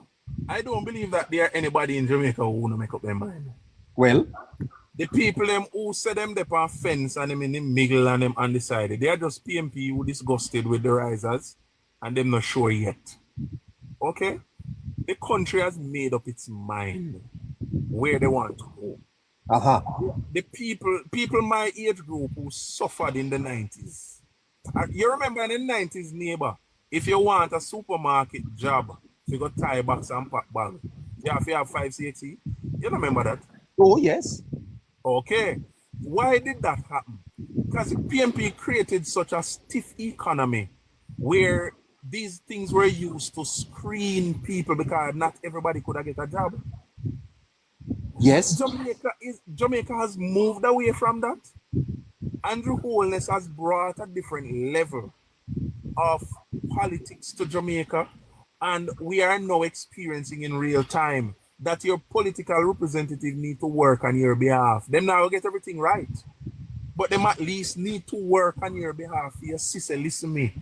I don't believe that there are anybody in Jamaica who want to make up their mind. Well, the people them who say them they on fence and them in the middle and them undecided, they are just PMP who disgusted with the risers and them not sure yet. Okay? The country has made up its mind where they want to go. The people my age group who suffered in the 90s. You remember in the 90s, neighbor, if you want a supermarket job, you got tie box and pack bag. You have to have 5 CXE. You remember that? Oh, yes. Okay. Why did that happen? Because the PMP created such a stiff economy where these things were used to screen people because not everybody could get a job. Yes. Jamaica has moved away from that. Andrew Holness has brought a different level of politics to Jamaica, and we are now experiencing in real time that your political representative need to work on your behalf. Them now get everything right, but them at least need to work on your behalf. Your sister, listen me.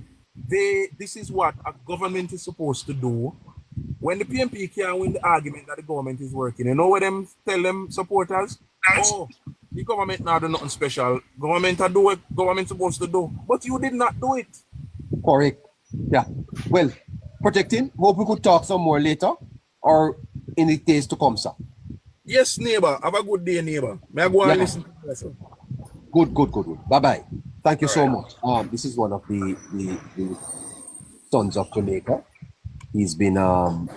This is what a government is supposed to do. When the PMP can't win the argument that the government is working, you know what them tell them supporters? Oh, the government now do nothing special. Government do what government supposed to do, but you did not do it. Correct. Yeah. Well, protecting. Hope we could talk some more later, or in the days to come, sir. Yes, neighbor. Have a good day, neighbor. May I go and listen to this? Good. Bye bye. Thank you so much. This is one of the sons of Jamaica. He's been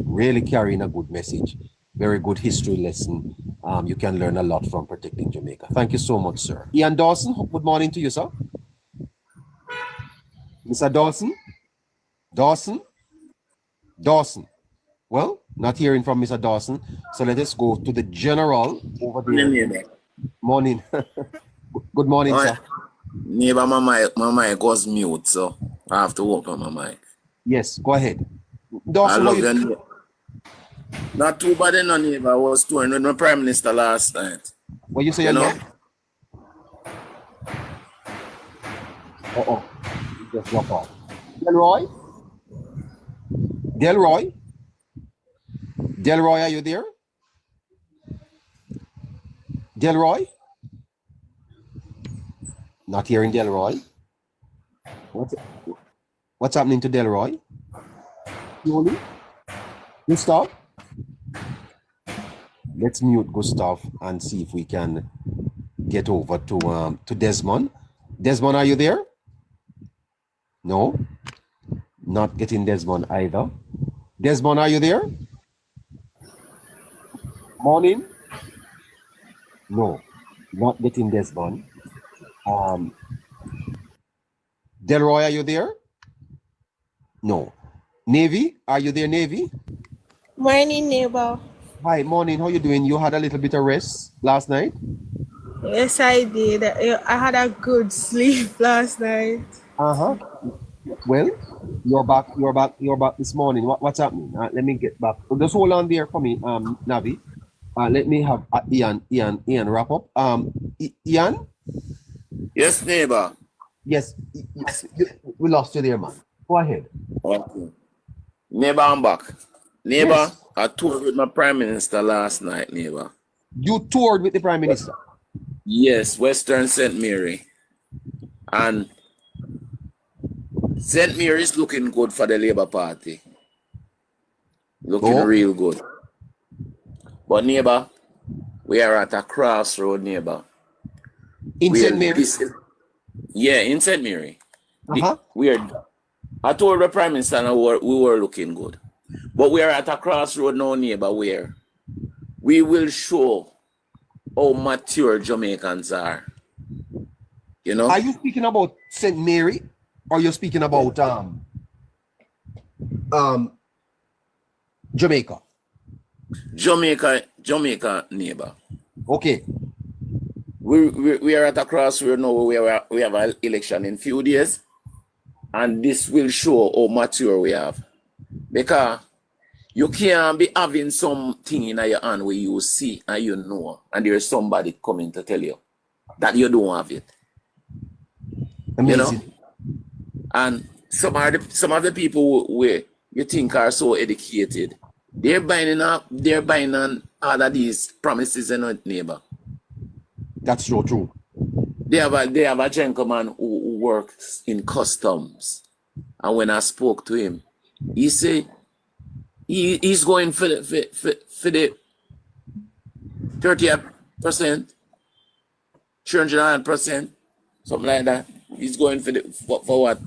really carrying a good message. Very good history lesson. You can learn a lot from protecting Jamaica. Thank you so much, sir. Ian Dawson, good morning to you, sir. Mr. Dawson? Dawson. Well, not hearing from Mr. Dawson. So let us go to the general over there. Morning. Good morning, sir. Neighbor, my mic was mute, so I have to open my mic. Yes, go ahead. Dawson, I love you. Not too bad, no, neighbor. I was touring with my Prime Minister last night. What you say, you know? Just drop off. Delroy, are you there? Delroy? Not hearing Delroy. What's happening to Delroy? Gustav? Let's mute Gustav and see if we can get over to Desmond. Desmond, are you there? No, not getting Desmond either. Desmond, are you there? Morning? No, not getting Desmond. Delroy, are you there? No. Navy, are you there, Navy? Morning, neighbor. Hi, morning. How you doing? You had a little bit of rest last night? Yes, I did. I had a good sleep last night. Well, you're back this morning. What's happening? Let me get back. Just hold on there for me, Navi. Let me have Ian wrap up. Ian? Yes, neighbor. Yes, we lost you there, man. Go ahead. Okay. Neighbor, I'm back. Neighbor, Yes. I toured with my Prime Minister last night, neighbor. You toured with the Prime Minister? Yes, Western St. Mary. And St. Mary is looking good for the Labour Party. Looking real good. But neighbor, we are at a crossroad, neighbor. In St. Mary? Yeah, in St. Mary. I told the Prime Minister and we were looking good. But we are at a crossroad now, neighbor, where we will show how mature Jamaicans are. You know? Are you speaking about St. Mary, or you're speaking about Jamaica? Jamaica neighbor. Okay. We are at a crossroad now where we have an election in few days, and this will show how mature we have. Because you can't be having something in your hand where you see and you know, and there's somebody coming to tell you that you don't have it. Amazing. You know? And some of the people where you think are so educated, they're buying on all of these promises in our neighbor. That's so true. They have a gentleman who works in customs, and when I spoke to him, he said he's going for the 30%, 300%, something like that. He's going for what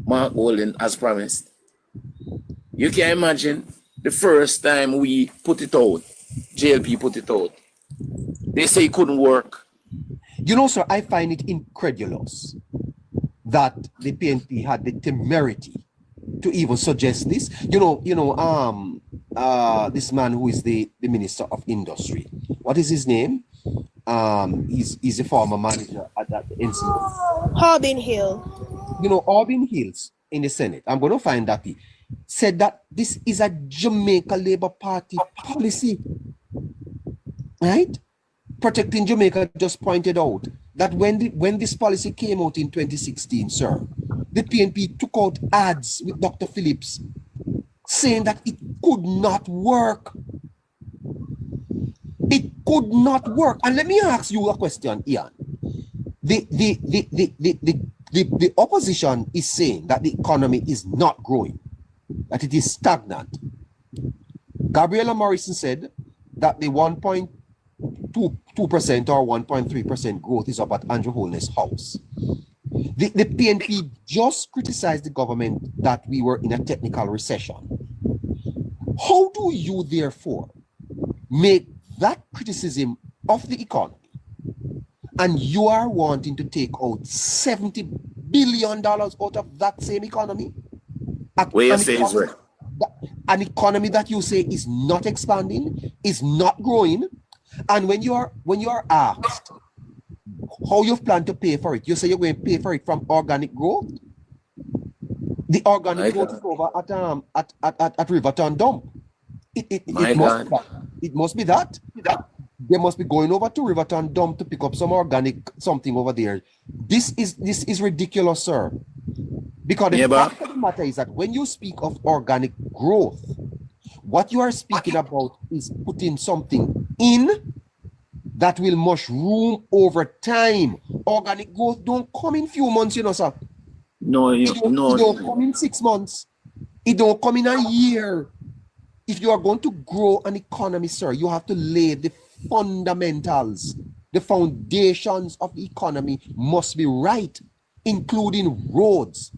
Mark Holden has promised. You can imagine the first time we put it out, JLP put it out. They say it couldn't work. You know, sir, I find it incredulous that the PNP had the temerity to even suggest this. This man who is the Minister of Industry. What is his name? He's a former manager at the NC. Harbin Hill. You know, Harbin Hills in the Senate. I'm going to find that he said that this is a Jamaica Labour Party policy. Right? Protecting Jamaica just pointed out that when this policy came out in 2016, sir, the PNP took out ads with Dr. Phillips saying that it could not work. It could not work. And let me ask you a question, Ian. The opposition is saying that the economy is not growing, that it is stagnant. Gabriella Morrison said that the 1.2% or 1.3% growth is up at Andrew Holness' house. The PNP just criticized the government that we were in a technical recession. How do you therefore make that criticism of the economy, and you are wanting to take out $70 billion out of that same economy? An economy that you say is not expanding, is not growing, and when you are asked how you plan to pay for it, you say you're going to pay for it from organic growth. The organic growth is over at Riverton Dump. It must be that. They must be going over to Riverton Dump to pick up some organic something over there. This is ridiculous, sir. Because the fact of the matter is that when you speak of organic growth, what you are speaking about is putting something in that will mushroom over time. Organic growth don't come in few months, you know, sir. It don't come in 6 months. It don't come in a year. If you are going to grow an economy, sir, you have to lay the fundamentals. The foundations of the economy must be right, including roads,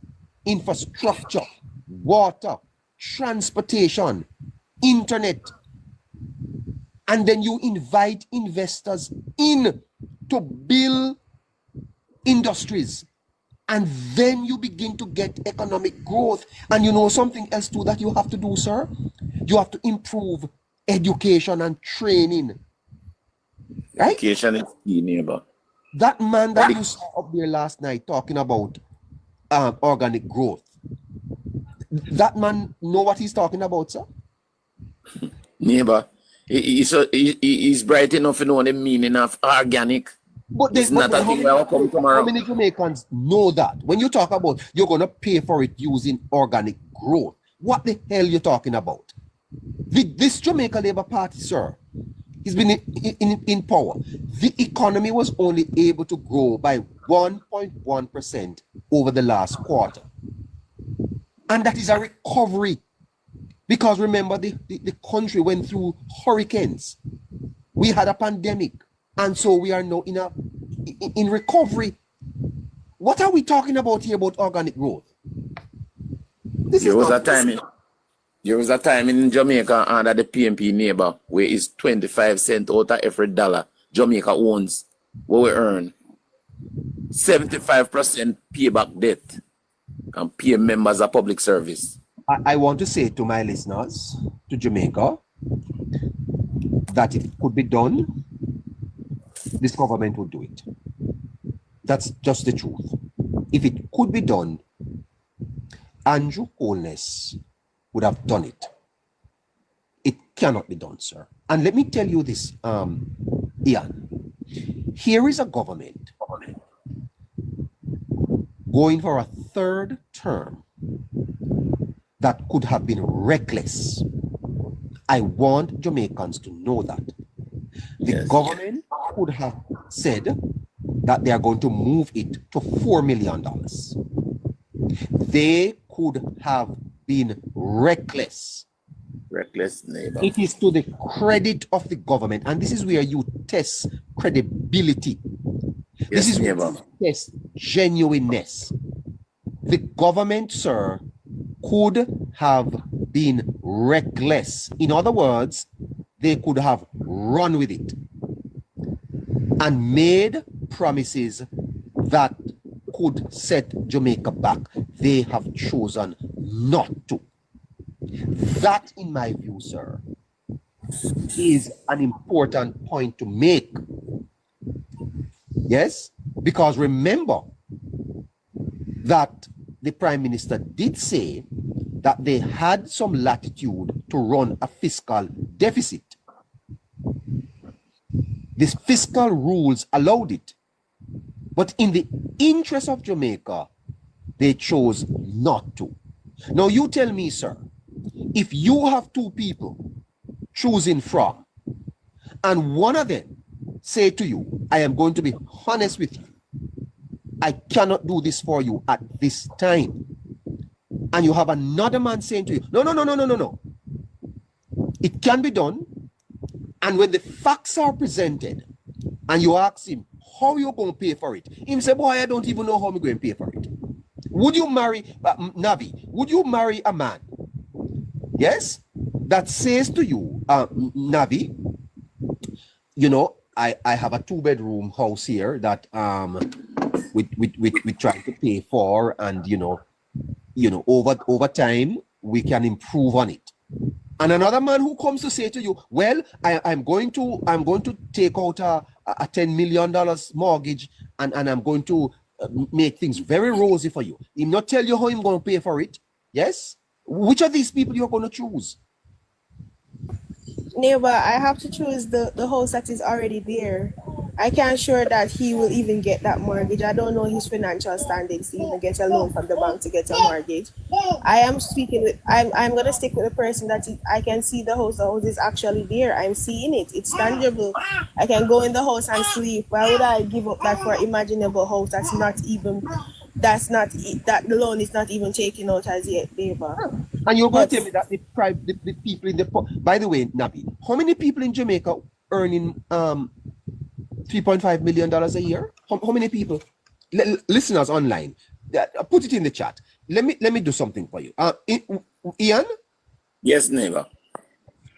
infrastructure, water, transportation, internet. And then you invite investors in to build industries. And then you begin to get economic growth. And you know something else too that you have to do, sir? You have to improve education and training. Right? Education is key, neighbor. That man that you saw up there last night talking about organic growth, that man know what he's talking about, sir? Neighbor, he's bright enough to know the meaning of organic. But it's not a thing that will come tomorrow. How many Jamaicans know that? When you talk about you're going to pay for it using organic growth, what the hell are you talking about? This Jamaica Labour Party, sir, he's been in power. The economy was only able to grow by 1.1% over the last quarter. And that is a recovery. Because remember, the country went through hurricanes. We had a pandemic. And so we are now in recovery. What are we talking about here about organic growth? There was a time in Jamaica under the PNP neighbor where it's 25 cents out of every dollar Jamaica owns, what we earn. 75% pay back debt and pay members of public service. I want to say to my listeners, to Jamaica, that if it could be done, this government would do it. That's just the truth. If it could be done, Andrew Holness would have done it. It cannot be done, sir. And let me tell you this, Ian. Here is a government going for a third term that could have been reckless. I want Jamaicans to know that. The government could have said that they are going to move it to $4 million. They could have been reckless. Reckless neighbor. It is to the credit of the government, and this is where you test credibility. This is where you test genuineness. The government, sir, could have been reckless. In other words, they could have run with it and made promises that could set Jamaica back. They have chosen not to. That, in my view, sir, is an important point to make. Yes, because remember that the Prime Minister did say that they had some latitude to run a fiscal deficit. These fiscal rules allowed it. But in the interest of Jamaica, they chose not to. Now you tell me, sir, if you have two people choosing from, and one of them say to you, I am going to be honest with you, I cannot do this for you at this time. And you have another man saying to you, no. It can be done. And when the facts are presented and you ask him, how you going to pay for it? He say, boy, I don't even know how I'm going to pay for it. Would you marry, Navi, would you marry a man, yes, that says to you, Navi, you know, I have a 2-bedroom house here that we try to pay for, and you know, over time we can improve on it. And another man who comes to say to you, well, I'm going to take out a $10 million mortgage and I'm going to make things very rosy for you. He'll not tell you how I'm going to pay for it. Yes? Which of these people you're going to choose? Neighbor, I have to choose the house that is already there. I can't sure that he will even get that mortgage. I don't know his financial standings to even get a loan from the bank to get a mortgage. I'm going to stick with the person that I can see the house. The house is actually there. I'm seeing it. It's tangible. I can go in the house and sleep. Why would I give up that for an imaginable house that the loan is not even taken out as yet, neighbor? And you're going to tell me that the people in the... By the way, Nabi, how many people in Jamaica earning $3.5 million a year? How many people? Listeners online, put it in the chat. Let me do something for you. Ian? Yes, neighbor.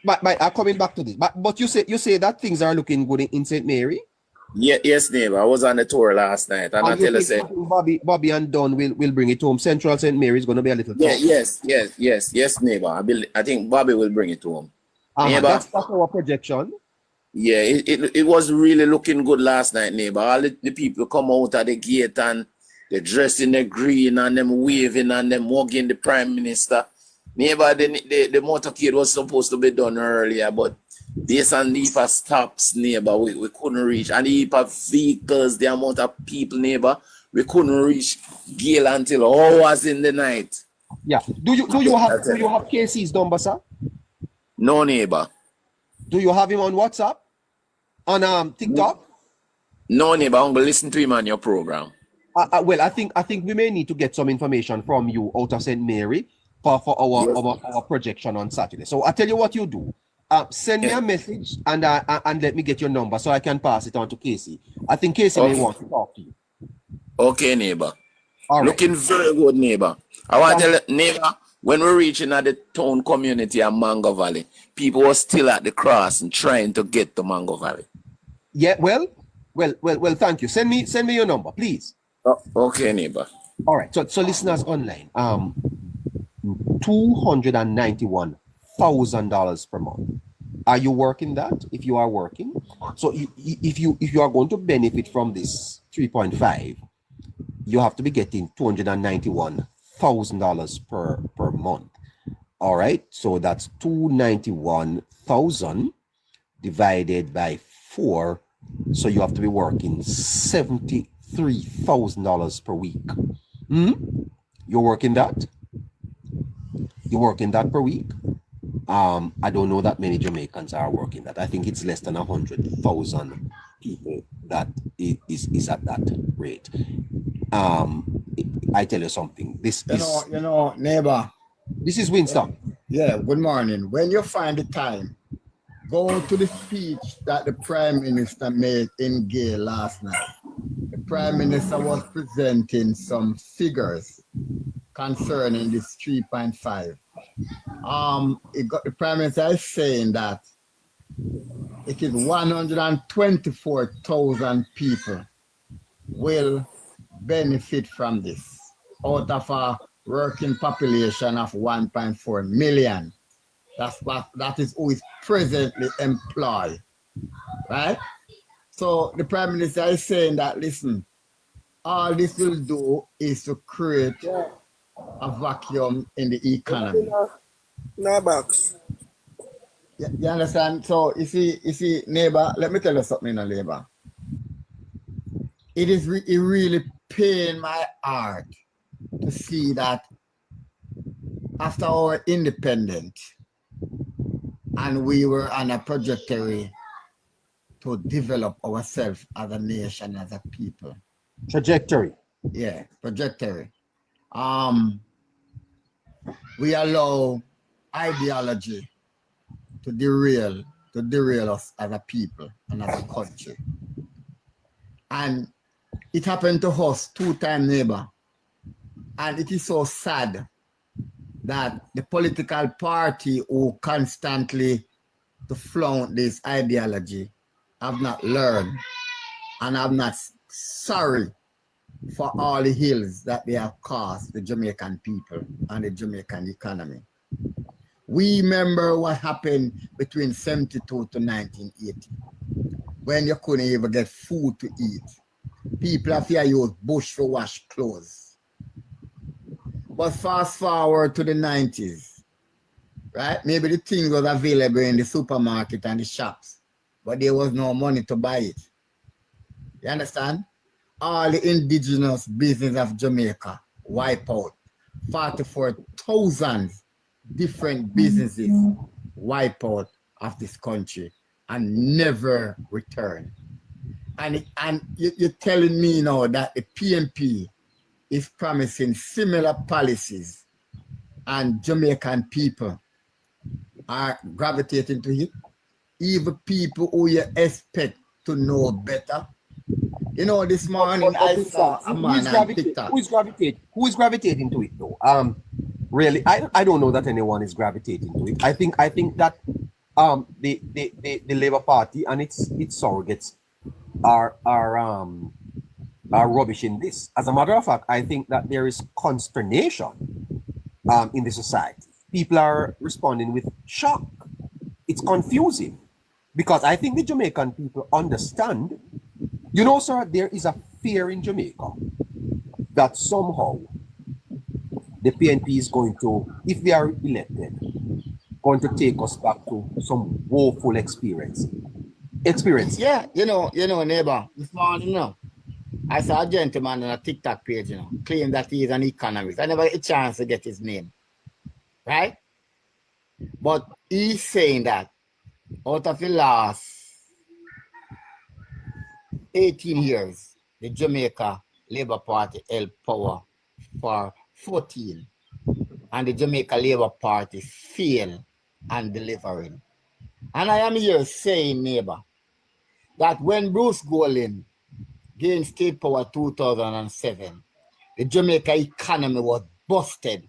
But I'm coming back to this. But you say that things are looking good in St. Mary? Yeah, yes, neighbor. I was on the tour last night, and I tell you, say, Bobby and Don will bring it home. Central St. Mary is going to be a little tough. Yes, neighbor. I think Bobby will bring it home. Neighbor, that's our projection. Yeah, it was really looking good last night, neighbor. All the people come out at the gate and they're dressed in the green and them waving and them hugging the Prime Minister. Neighbor, the motorcade was supposed to be done earlier, but based on the heap of stops, neighbor, we couldn't reach. And the heap of vehicles, the amount of people, neighbor, we couldn't reach Gale until hours in the night. Yeah. Do you have Casey's number, sir? No, neighbor. Do you have him on WhatsApp? On TikTok? No, neighbor. I'm gonna listen to him on your program. Well, I think we may need to get some information from you out of St. Mary for our projection on Saturday. So I tell you what you do. Send me a message and let me get your number so I can pass it on to Casey. I think Casey may want to talk to you. Okay, neighbor. All right. Looking very good, neighbor. I want to tell you, neighbor, when we're reaching at the town community of Mango Valley, people were still at the cross and trying to get to Mango Valley. Yeah, well, thank you. Send me your number, please. Okay, neighbor. All right. So listeners online, $291,000 per month. Are you working that? If you are working, so if you are going to benefit from this 3.5, you have to be getting $291,000 per month. All right, so that's 291,000 divided by 4. So you have to be working $73,000 per week. You're working that? You're working that per week? I don't know that many Jamaicans are working that. I think it's less than 100,000 people that is at that rate. I tell you something. Neighbor. This is Winston. Yeah, good morning. When you find the time, go to the speech that the Prime Minister made in Gay last night. The Prime Minister was presenting some figures concerning this 3.5. The Prime Minister is saying that it is 124,000 people will benefit from this out of a working population of 1.4 million. That is who is presently employed, right? So the Prime Minister is saying that, listen, all this will do is to create a vacuum in the economy. No box. You understand? So you see, neighbor, let me tell you something, neighbor. It really pained my heart to see that after our independence, and we were on a trajectory to develop ourselves as a nation, as a people. Trajectory. Yeah, trajectory. We allow ideology to derail us as a people and as a country. And it happened to us 2 times, neighbor. And it is so sad that the political party who constantly to flaunt this ideology have not learned and have not sorry for all the ills that they have caused the Jamaican people and the Jamaican economy. We remember what happened between 72 to 1980, when you couldn't even get food to eat. People have here used bush to wash clothes. But fast forward to the 90s, right? Maybe the thing was available in the supermarket and the shops, but there was no money to buy it. You understand? All the indigenous business of Jamaica wipe out. 44,000 different businesses wipe out of this country and never return. And you're telling me now that the PNP is promising similar policies and Jamaican people are gravitating to it. Even people who you expect to know better. You know, this morning I saw a man on TikTok. Who is gravitating to it though? Really, I don't know that anyone is gravitating to it. I think that the Labour Party and its surrogates are rubbish in this. As a matter of fact, I think that there is consternation in the society. People are responding with shock. It's confusing because I think the Jamaican people understand. You know, sir, there is a fear in Jamaica that somehow the PNP is going to, if they are elected, going to take us back to some woeful experience. Yeah, you know, neighbor, this morning, I saw a gentleman on a TikTok page, claim that he is an economist. I never had a chance to get his name, right? But he's saying that out of the last 18 years, the Jamaica Labour Party held power for 14, and the Jamaica Labour Party failed and delivering. And I am here saying, neighbor, that when Bruce Golding gained state power 2007, the Jamaica economy was busted.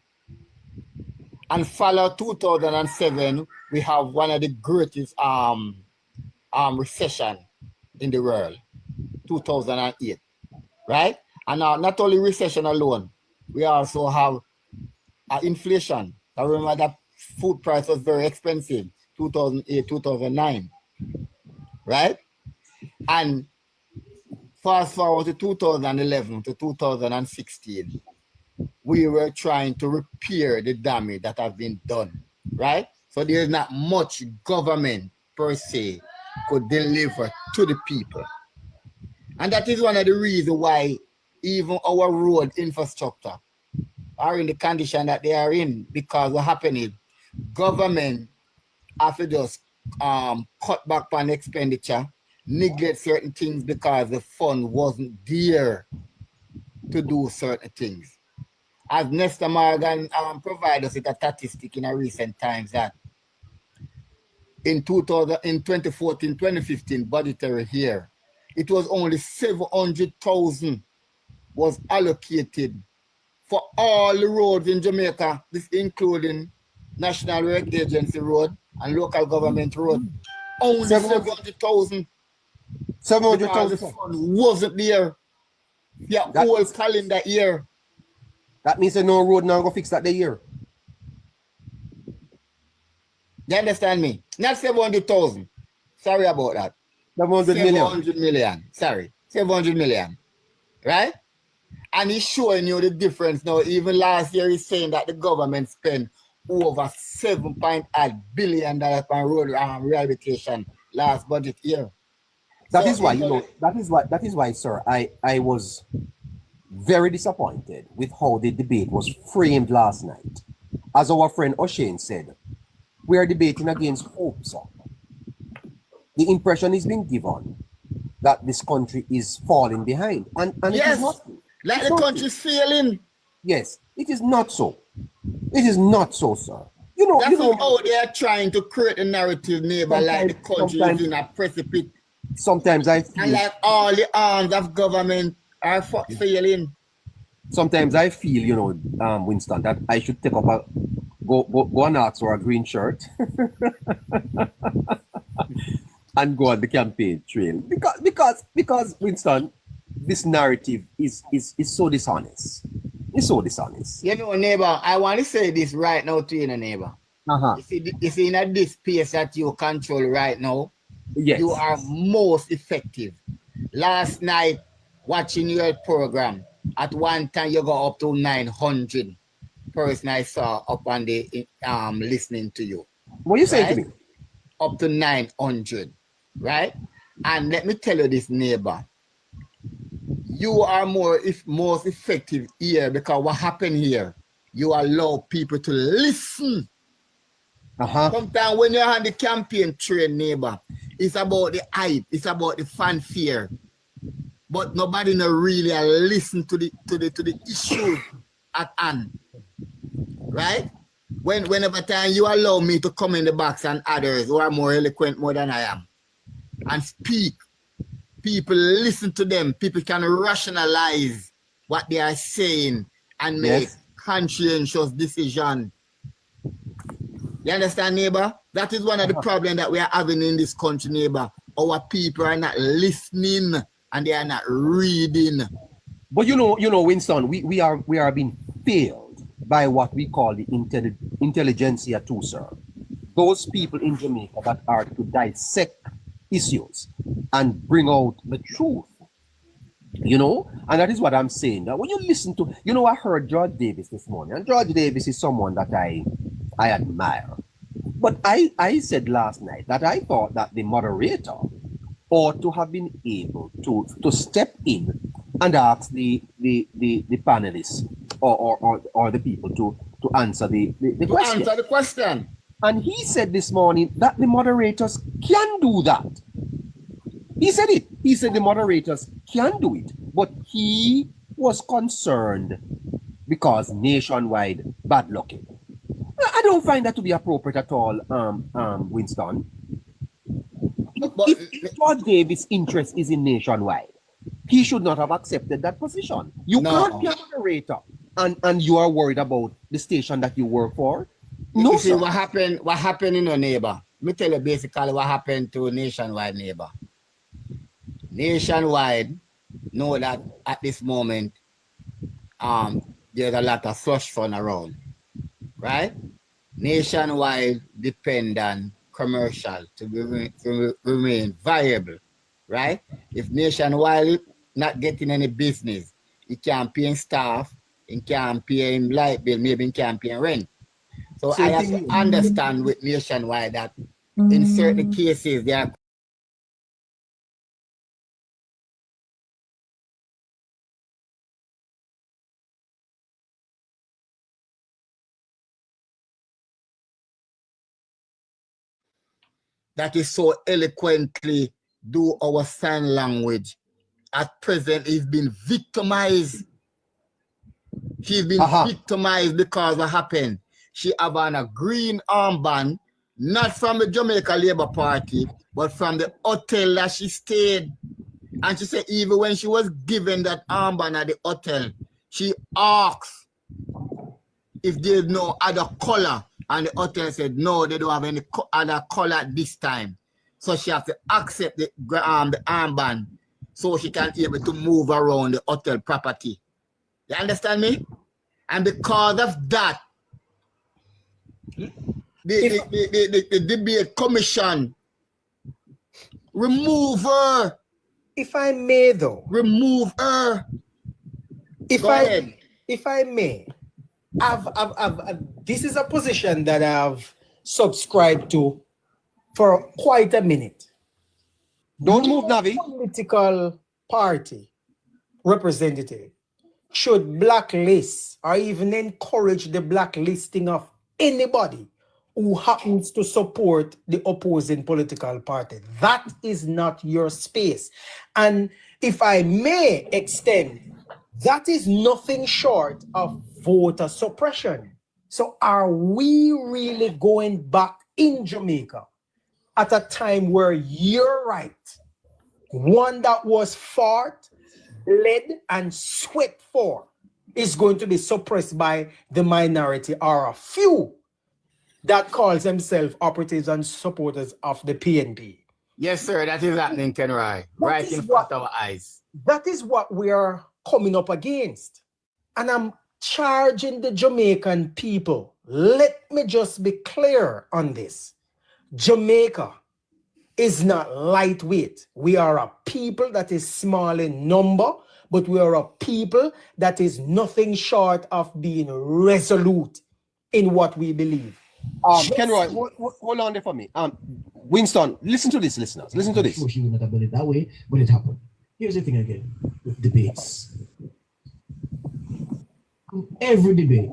And follow 2007, we have one of the greatest recession in the world, 2008, right? And not only recession alone, we also have inflation. I remember that food price was very expensive. 2008, 2009, right? And fast forward to 2011 to 2016, we were trying to repair the damage that has been done, right? So there's not much government per se could deliver to the people. And that is one of the reasons why even our road infrastructure are in the condition that they are in, because what happened is government have to just cut back on expenditure, neglect certain things because the fund wasn't there to do certain things. As Nestor Morgan provided us with a statistic in a recent times that in 2014, 2015 budgetary year, it was only 700,000 was allocated for all the roads in Jamaica, this including National Road Agency Road and local government road. Only 700,000. 700,000. The fund wasn't there. Yeah, whole calendar year. That means no road now go fix that the year. You understand me? Not 700,000. Sorry about that. 700 million. 700 million. Sorry. 700 million. Right? And he's showing you the difference now. Even last year, he's saying that the government spent over $7.8 billion on road rehabilitation last budget year. That is why, sir, I was very disappointed with how the debate was framed last night. As our friend O'Shane said, we are debating against hope, sir. The impression is being given that this country is falling behind. And yes, it is not. Like the country's failing. Yes, it is not so. It is not so, sir. That's how they are trying to create a narrative, neighbor, like the country is in a precipice. Sometimes I feel, and like all the arms of government are failing. Sometimes I feel, Winston, that I should take up go and ask for a green shirt and go on the campaign trail. Because Winston, this narrative is so dishonest. It's so dishonest. Neighbor, I want to say this right now to you, neighbor. You see, in this space that you control right now, yes, you are most effective. Last night, watching your program, at one time you go up to 900 person I saw up on the listening to you. What are you saying to me? Up to 900, right? And let me tell you this, neighbor. You are most effective here because what happened here, you allow people to listen. Sometimes when you're on the campaign train, neighbor, it's about the hype, it's about the fanfare, but nobody no really listen to the issue at hand, right? Whenever time you allow me to come in the box and others who are more eloquent more than I am and speak, people listen to them. People can rationalize what they are saying and make conscientious decision. You understand, neighbor? That is one of the problems that we are having in this country, neighbor. Our people are not listening and they are not reading. But Winston, we are being failed by what we call the intelligentsia too, sir. Those people in Jamaica that are to dissect issues and bring out the truth. And that is what I'm saying. That when you listen to, I heard George Davis this morning, and George Davis is someone that I admire. But I said last night that I thought that the moderator ought to have been able to step in and ask the panelists or the people to answer the question. Answer the question. And he said this morning that the moderators can do that. He said it. He said the moderators can do it. But he was concerned because nationwide bad lucking. I don't find that to be appropriate at all, Winston. If George Davis' interest is in nationwide, he should not have accepted that position. You can't be a moderator and you are worried about the station that you work for. No, you see what happened in your neighbor. Let me tell you basically what happened to Nationwide neighbor. Nationwide know that at this moment there's a lot of slush fund around, right? Nationwide depend on commercial, to remain viable, right? If Nationwide not getting any business, it can't pay staff, it can't pay light bill, maybe it can't pay rent. So I have to understand with Nationwide that in certain cases they are that is so eloquently do our sign language. At present, he's been victimized. She's been victimized because what happened? She have on a green armband, not from the Jamaica Labour Party, but from the hotel that she stayed. And she said even when she was given that armband at the hotel, she asked if there's no other color. And the hotel said, no, they don't have any other color at this time. So she has to accept the armband so she can be able to move around the hotel property. You understand me? And because of that, the debate commission remove her. If I may, though. Remove her. If I may, this is a position that I've subscribed to for quite a minute. Don't move, Navi. Political party representative should blacklist or even encourage the blacklisting of anybody who happens to support the opposing political party. That is not your space. And if I may extend, that is nothing short of voter suppression. So are we really going back in Jamaica at a time where you're right, one that was fought, bled, and sweat for is going to be suppressed by the minority or a few that calls themselves operatives and supporters of the PNP? Yes, sir, that is happening, Kenroy, right in front of our eyes. That is what we are coming up against. And I'm charging the Jamaican people. Let me just be clear on this. Jamaica is not lightweight. We are a people that is small in number, but we are a people that is nothing short of being resolute in what we believe. Kenroy, hold on there for me. Winston, listen to this, listeners. Listen to this. She would not have done it that way, but it happened. Here's the thing again with debates. Every debate,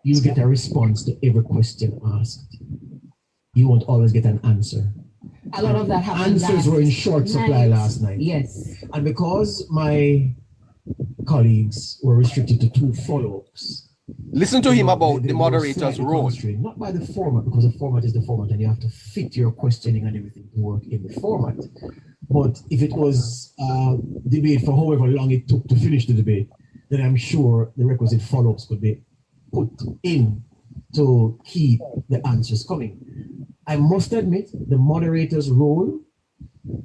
you get a response to every question asked. You won't always get an answer. A lot of that happened. Answers were in short supply last night. Yes. And because my colleagues were restricted to 2 follow-ups. Listen to him about the moderator's role. Not by the format, because the format is the format and you have to fit your questioning and everything to work in the format. But if it was a debate for however long it took to finish the debate, then I'm sure the requisite follow-ups could be put in to keep the answers coming. I must admit, the moderator's role,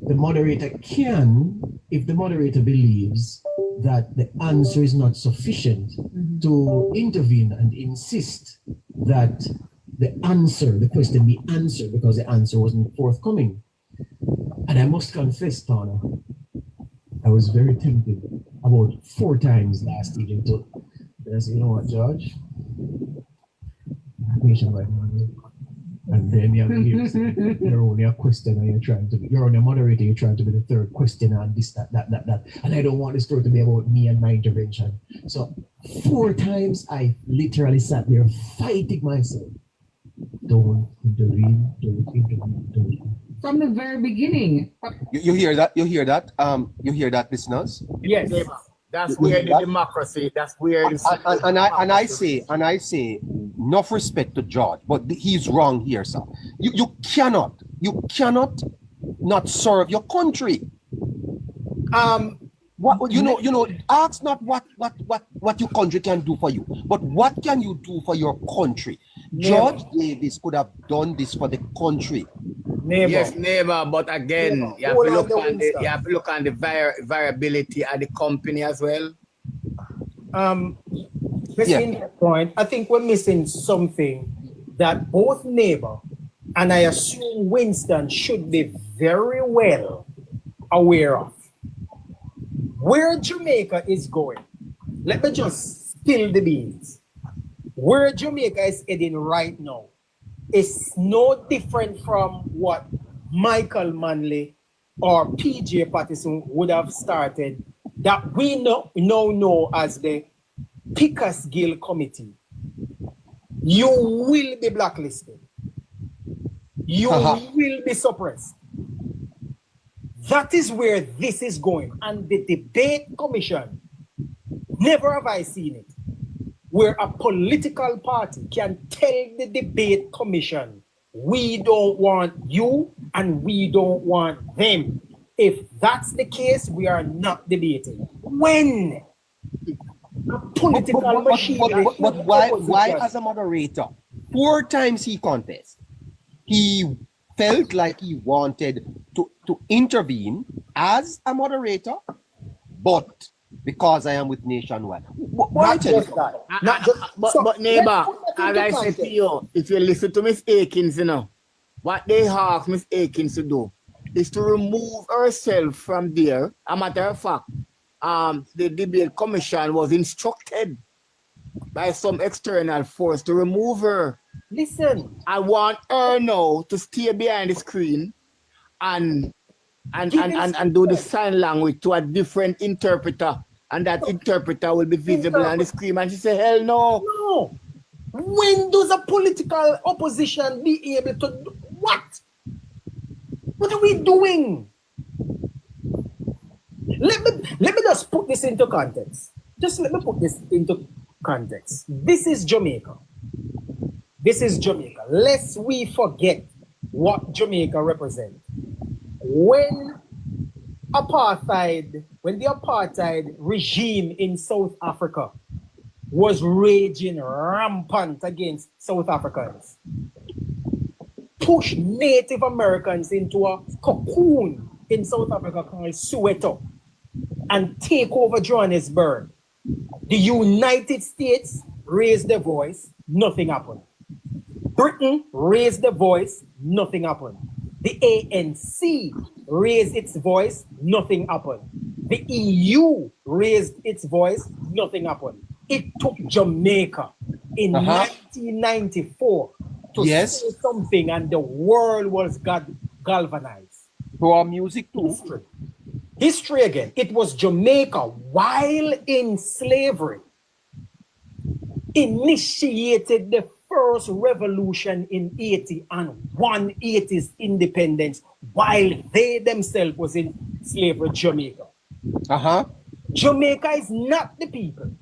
the moderator can, if the moderator believes that the answer is not sufficient, to intervene and insist that the question be answered because the answer wasn't forthcoming. And I must confess, Tana, I was very tempted about 4 times last evening to say, you know what, George? Patient right now. And then you're only a questioner, you're only a moderator, you're trying to be the third questioner and this, that. And I don't want the story to be about me and my intervention. So 4 times I literally sat there fighting myself. Don't intervene, don't intervene, don't intervene. From the very beginning. You hear that? You hear that? You hear that, listeners? Yes. That's where the democracy, that's where the and I say enough respect to George, but he's wrong here, sir. You cannot not serve your country. What you know, ask not what your country can do for you, but what can you do for your country? George Davis could have done this for the country. Yes, neighbor, but again, you have to look on the variability of the company as well. Missing that point, I think we're missing something that both neighbor and I assume Winston should be very well aware of, where Jamaica is going. Let me just spill the beans. Where Jamaica is heading right now is no different from what Michael Manley or PJ Patterson would have started, that we now know as the Pickersgill Committee. You will be blacklisted. You will be suppressed. That is where this is going. And the debate commission, never have I seen it, where a political party can tell the debate commission, we don't want you and we don't want them. If that's the case, we are not debating. When a political machine... But why as a moderator? 4 times he confessed. He felt like he wanted to intervene as a moderator, but because I am with Nationwide. Why Not just that. Not just, but neighbor, as I said to you, if you listen to Miss Akins, you know, what they ask Miss Akins to do is to remove herself from there. A matter of fact, the debate commission was instructed by some external force to remove her. Listen, I want her now to stay behind the screen and do the sign language to a different interpreter, and that interpreter will be visible on the screen. And she said, hell no. no. When does a political opposition be able to do what? What are we doing? Let me just put this into context. Just let me put this into context. This is Jamaica. This is Jamaica. Lest we forget what Jamaica represents. When the apartheid regime in South Africa was raging rampant against South Africans, pushed Native Americans into a cocoon in South Africa called Soweto and take over Johannesburg. The United States raised their voice, nothing happened. Britain raised their voice, nothing happened. The ANC raised its voice, nothing happened. The EU raised its voice, nothing happened. It took Jamaica in 1994 to say something, and the world was galvanized. For our music too. History again. It was Jamaica, while in slavery, initiated the first revolution in Haiti and won Haiti's independence while they themselves was in slavery, Jamaica. Jamaica is not the people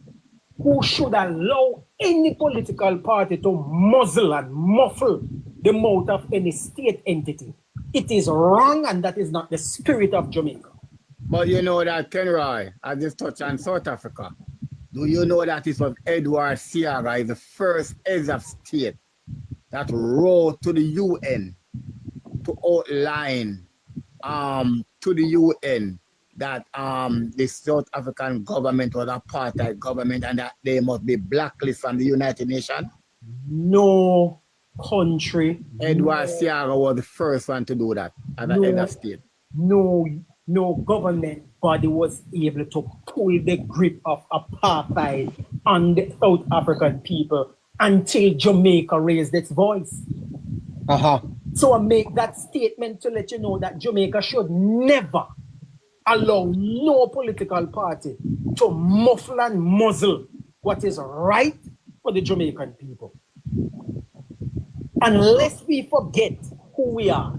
who should allow any political party to muzzle and muffle the mouth of any state entity. It is wrong, and that is not the spirit of Jamaica. But you know that, Kenroy, I just touched on South Africa. Do you know that it was Edward Seaga, is the first head of state that wrote to the UN to outline to the UN that the South African government was an apartheid government and that they must be blacklisted from the United Nations? No country. Edward Seaga was the first one to do that as an head of state. No government body was able to pull the grip of apartheid on the South African people until Jamaica raised its voice. So I make that statement to let you know that Jamaica should never allow no political party to muffle and muzzle what is right for the Jamaican people. Unless we forget who we are.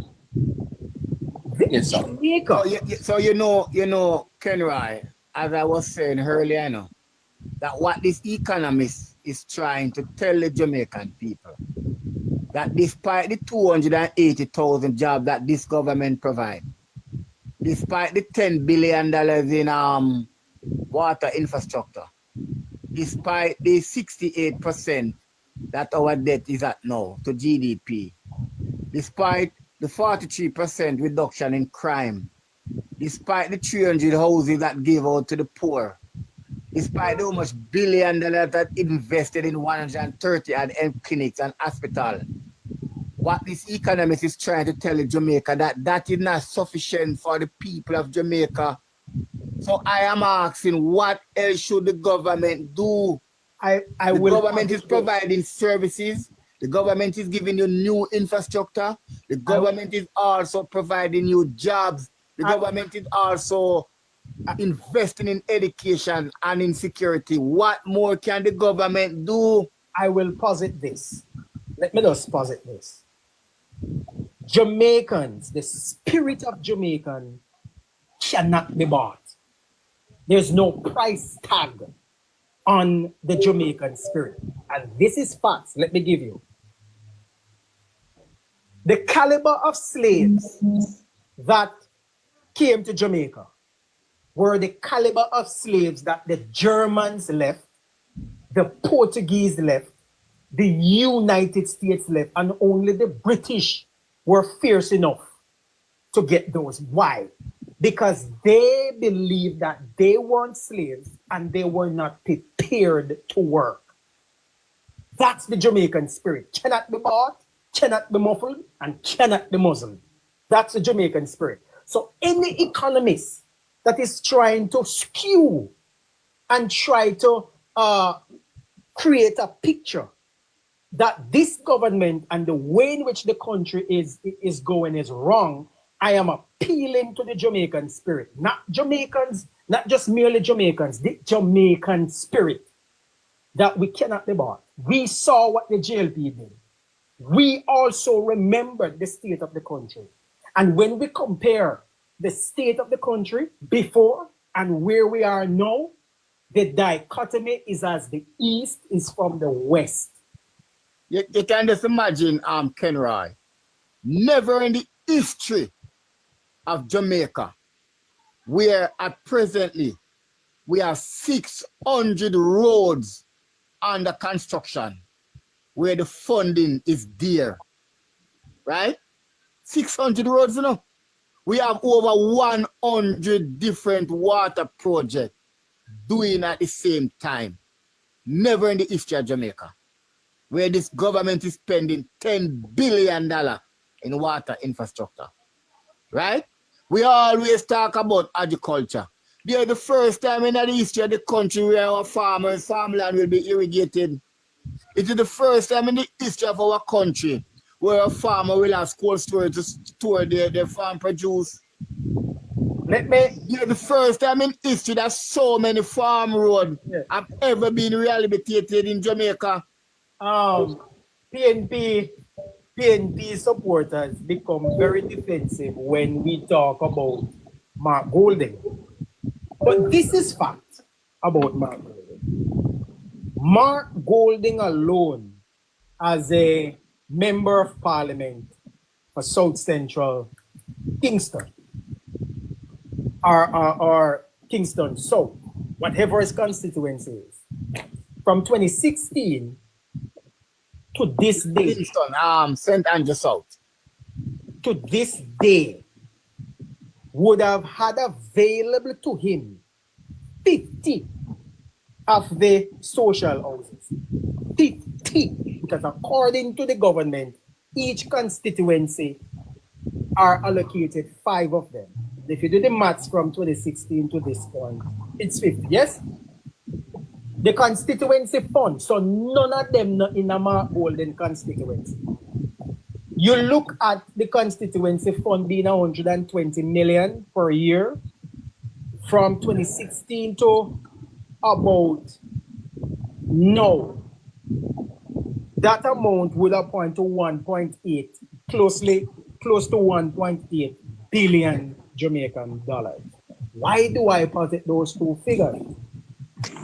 Yes, sir. Jamaica. So you know, Kenroy, as I was saying earlier, you know, that what this economist is trying to tell the Jamaican people, that despite the 280,000 jobs that this government provides, despite the $10 billion in water infrastructure, despite the 68% that our debt is at now to GDP, despite the 43% reduction in crime, despite the 300 houses that give out to the poor, despite how much $1 billion that invested in 130 and clinics and hospitals, what this economist is trying to tell Jamaica, that is not sufficient for the people of Jamaica. So I am asking, what else should the government do? The government is providing services. The government is giving you new infrastructure. The government is also providing you jobs. The government is also investing in education and in security. What more can the government do? I will posit this. Let me just posit this. Jamaicans, the spirit of Jamaican cannot be bought. There's no price tag on the Jamaican spirit. And this is facts. Let me give you. The caliber of slaves that came to Jamaica were the caliber of slaves that the Germans left, the Portuguese left, the United States left, and only the British were fierce enough to get those. Why? Because they believed that they weren't slaves and they were not prepared to work. That's the Jamaican spirit. Cannot be bought, cannot be muffled, and cannot be muzzled. That's the Jamaican spirit. So any economist that is trying to skew and try to create a picture that this government and the way in which the country is going is wrong, I am appealing to the Jamaican spirit. Not Jamaicans, not just merely Jamaicans, the Jamaican spirit that we cannot be bought. We saw what the JLP did. We also remembered the state of the country. And when we compare the state of the country before and where we are now, the dichotomy is as the East is from the West. You can just imagine, Kenroy, never in the history of Jamaica, where at presently we have 600 roads under construction, where the funding is there, right? 600 roads, you know. We have over 100 different water projects doing at the same time. Never in the history of Jamaica, where this government is spending $10 billion in water infrastructure, right? We always talk about agriculture. They're the first time in the history of the country where our farmland will be irrigated. It is the first time in the history of our country where a farmer will have cold storage to store their farm produce. You're the first time in history that so many farm roads have ever been rehabilitated in Jamaica. PNP supporters become very defensive when we talk about Mark Golding. But this is fact about Mark Golding. Mark Golding alone, as a member of parliament for South Central Kingston, or Kingston South, whatever his constituency is, from 2016 to this day, Kingston, St. Andrew South, to this day, would have had available to him 50 of the social houses. 50, because according to the government, each constituency are allocated 5 of them. If you do the maths from 2016 to this point, it's 50, yes? The constituency fund, so none of them not in a Mark Golding constituency. You look at the constituency fund being 120 million per year from 2016 to about now. That amount would have point to 1.8, close to 1.8 billion Jamaican dollars. Why do I posit those two figures?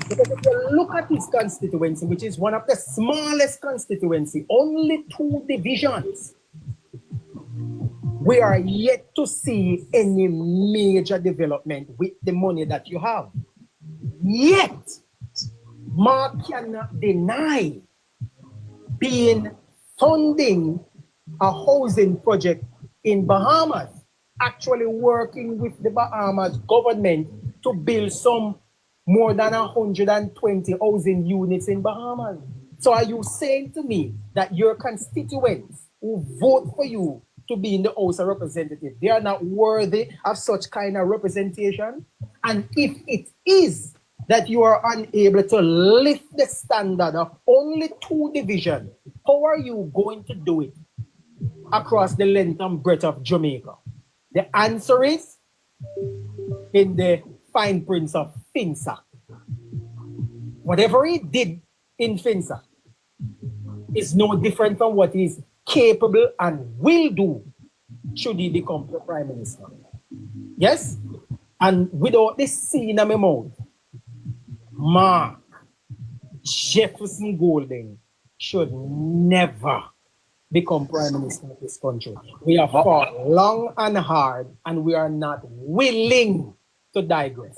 Because if you look at this constituency, which is one of the smallest constituency, only 2 divisions, we are yet to see any major development with the money that you have. Yet, Mark cannot deny being funding a housing project in Bahamas, actually working with the Bahamas government to build some more than 120 housing units in Bahamas. So are you saying to me that your constituents who vote for you to be in the House of Representatives, they are not worthy of such kind of representation. And if it is that you are unable to lift the standard of only 2 divisions, how are you going to do it across the length and breadth of Jamaica? The answer is in the fine print of FINSA. Whatever he did in FINSA is no different from what he's capable and will do should he become the Prime Minister. Yes? And without this scene in my mouth, Mark Jefferson Golding should never become Prime Minister of this country. We have fought long and hard, and we are not willing to digress.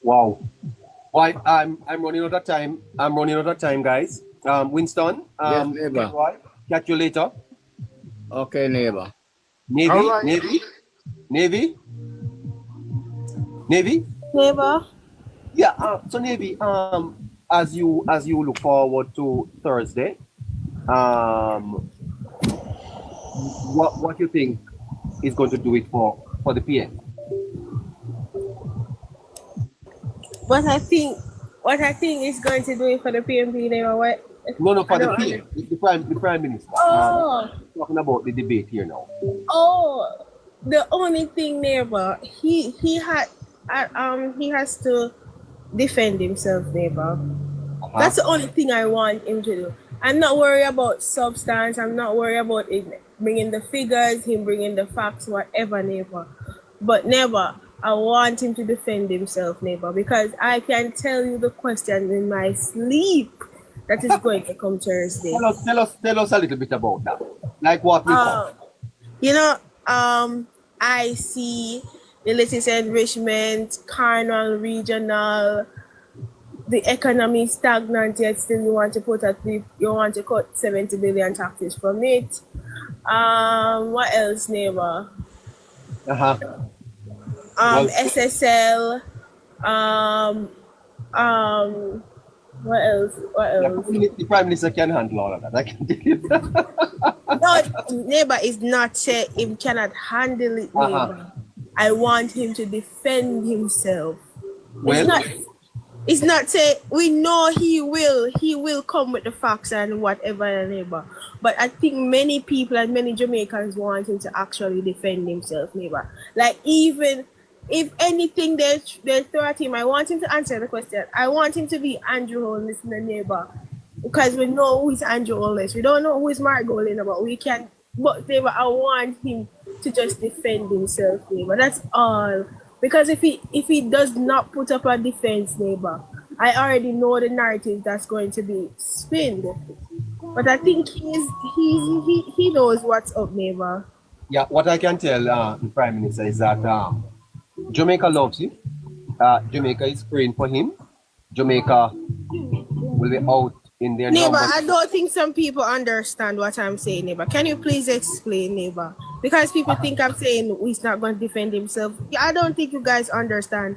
Wow. Why I'm running out of time. I'm running out of time, guys. Winston, Yes, neighbor. Roy, catch you later. Okay, neighbor. Navy, All right. Navy. Neighbor. Yeah. So Navy, as you look forward to Thursday, what you think is going to do it for the PM? What I think is going to do it for the PMP, neighbor. What? No, for I the don't PM, the prime minister. Oh. Talking about the debate here now. Oh, the only thing, neighbor, he has to defend himself, neighbor. That's the only thing I want him to do. I'm not worried about substance. I'm not worried about it bringing the figures, him bringing the facts, whatever, neighbor. But neighbor, I want him to defend himself, neighbor, because I can tell you the questions in my sleep that is going to come Thursday. Tell us a little bit about that. Like what we I see the latest enrichment, carnal, regional, the economy stagnant, yet still you want to cut 70 billion taxes from it. What else, neighbor? SSL, what else? The Prime Minister can handle all of that. I can tell you that. No, neighbor is not say him cannot handle it, neighbor. I want him to defend himself. Well, it's not say we know he will come with the facts and whatever, neighbor. But I think many people and many Jamaicans want him to actually defend himself, neighbor. Like even if anything they throw at him, I want him to answer the question. I want him to be Andrew Holness, the neighbor. Because we know who is Andrew Holness. We don't know who is Mark Golding about. We can, but neighbor, I want him to just defend himself, neighbor. That's all. Because if he does not put up a defense, neighbor, I already know the narrative that's going to be spinned. But I think he knows what's up, neighbor. Yeah, what I can tell the Prime Minister is that Jamaica loves him. Jamaica is praying for him. Jamaica will be out in their neighbor, numbers. I don't think some people understand what I'm saying, neighbor. Can you please explain, neighbor? Because people think I'm saying he's not going to defend himself. I don't think you guys understand.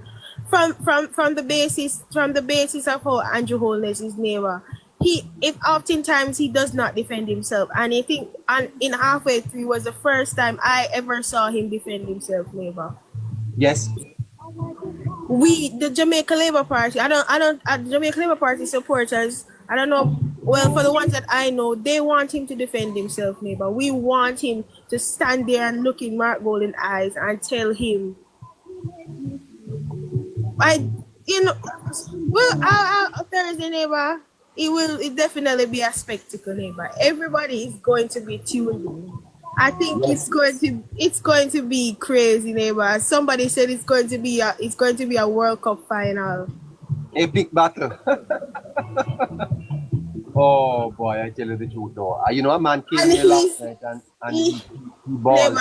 From the basis of how Andrew Holness is, neighbor. If oftentimes he does not defend himself, and I think in halfway through was the first time I ever saw him defend himself, neighbor. Yes. The Jamaica Labour Party, the Jamaica Labour Party supporters, I don't know, well, for the ones that I know, they want him to defend himself, neighbor. We want him to stand there and look in Mark Golding's eyes and tell him, Thursday, neighbor, it definitely be a spectacle, neighbor. Everybody is going to be tuned in. I think it's going to be crazy, neighbor. Somebody said it's going to be a World Cup final. Epic battle. Oh boy, I tell you the truth though. You know, a man came here last night and he balled. Neighbor,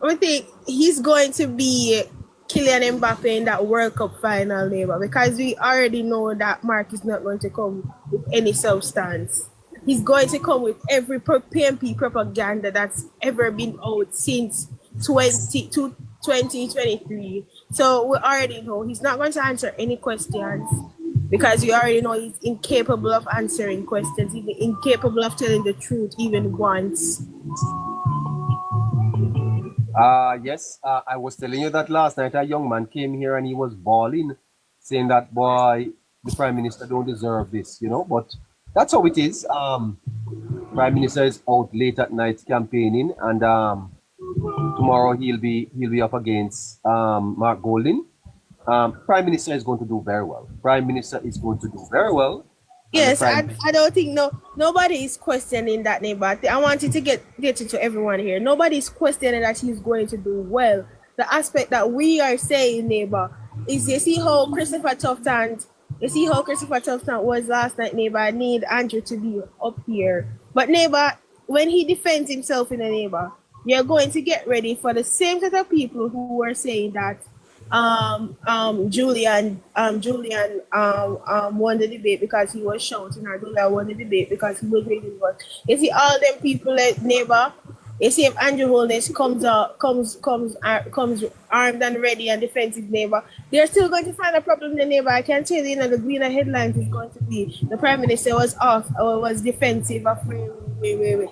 I think he's going to be Kylian Mbappe in that World Cup final, neighbor, because we already know that Mark is not going to come with any substance. He's going to come with every PMP propaganda that's ever been out since 2023. So we already know he's not going to answer any questions. because you already know he's incapable of answering questions, even incapable of telling the truth even once. Yes, I was telling you that last night a young man came here and he was bawling, saying that, boy, the Prime Minister don't deserve this, but that's how it is. Prime Minister is out late at night campaigning, and tomorrow he'll be up against Mark Golding. Prime Minister is going to do very well. Prime Minister is going to do very well. Yes, I don't think nobody is questioning that, neighbor. I want you to get it to everyone here. Nobody is questioning that he's going to do well. The aspect that we are saying, neighbor, is you see how Christopher Tufton was last night, neighbor. I need Andrew to be up here. But neighbor, when he defends himself in a neighbor, you're going to get ready for the same set of people who were saying that Julian won the debate because he was shouting, or Julian won the debate because he was reading the words. You see all them people like neighbor. You see if Andrew Holness comes armed and ready and defensive, neighbor, they're still going to find a problem in the neighbor. I can tell you, the greener headlines is going to be the Prime Minister was off or was defensive, afraid. Neighbor,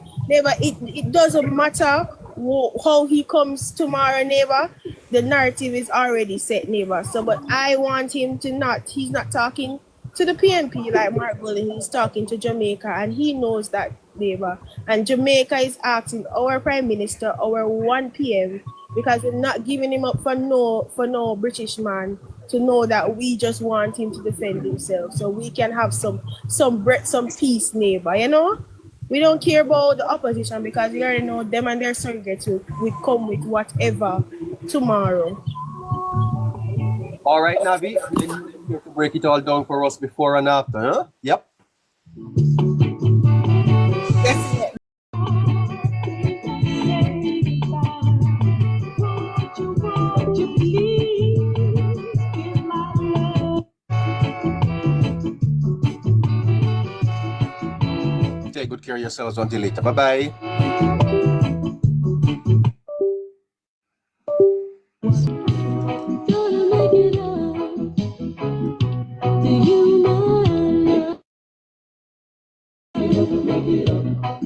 it doesn't matter how he comes tomorrow, neighbor. The narrative is already set, neighbor. So, but I want him to he's not talking to the PNP like Mark Golding, he's talking to Jamaica, and he knows that, neighbor. And Jamaica is asking our Prime Minister our 1 p.m. because we're not giving him up for no British man to know that we just want him to defend himself so we can have some peace, neighbor, We don't care about the opposition because we already know them and their surrogates will come with whatever tomorrow. All right, Navi, you have to break it all down for us before and after, huh? Yep. Yes. Take good care of yourselves until later. Bye-bye. Make it up.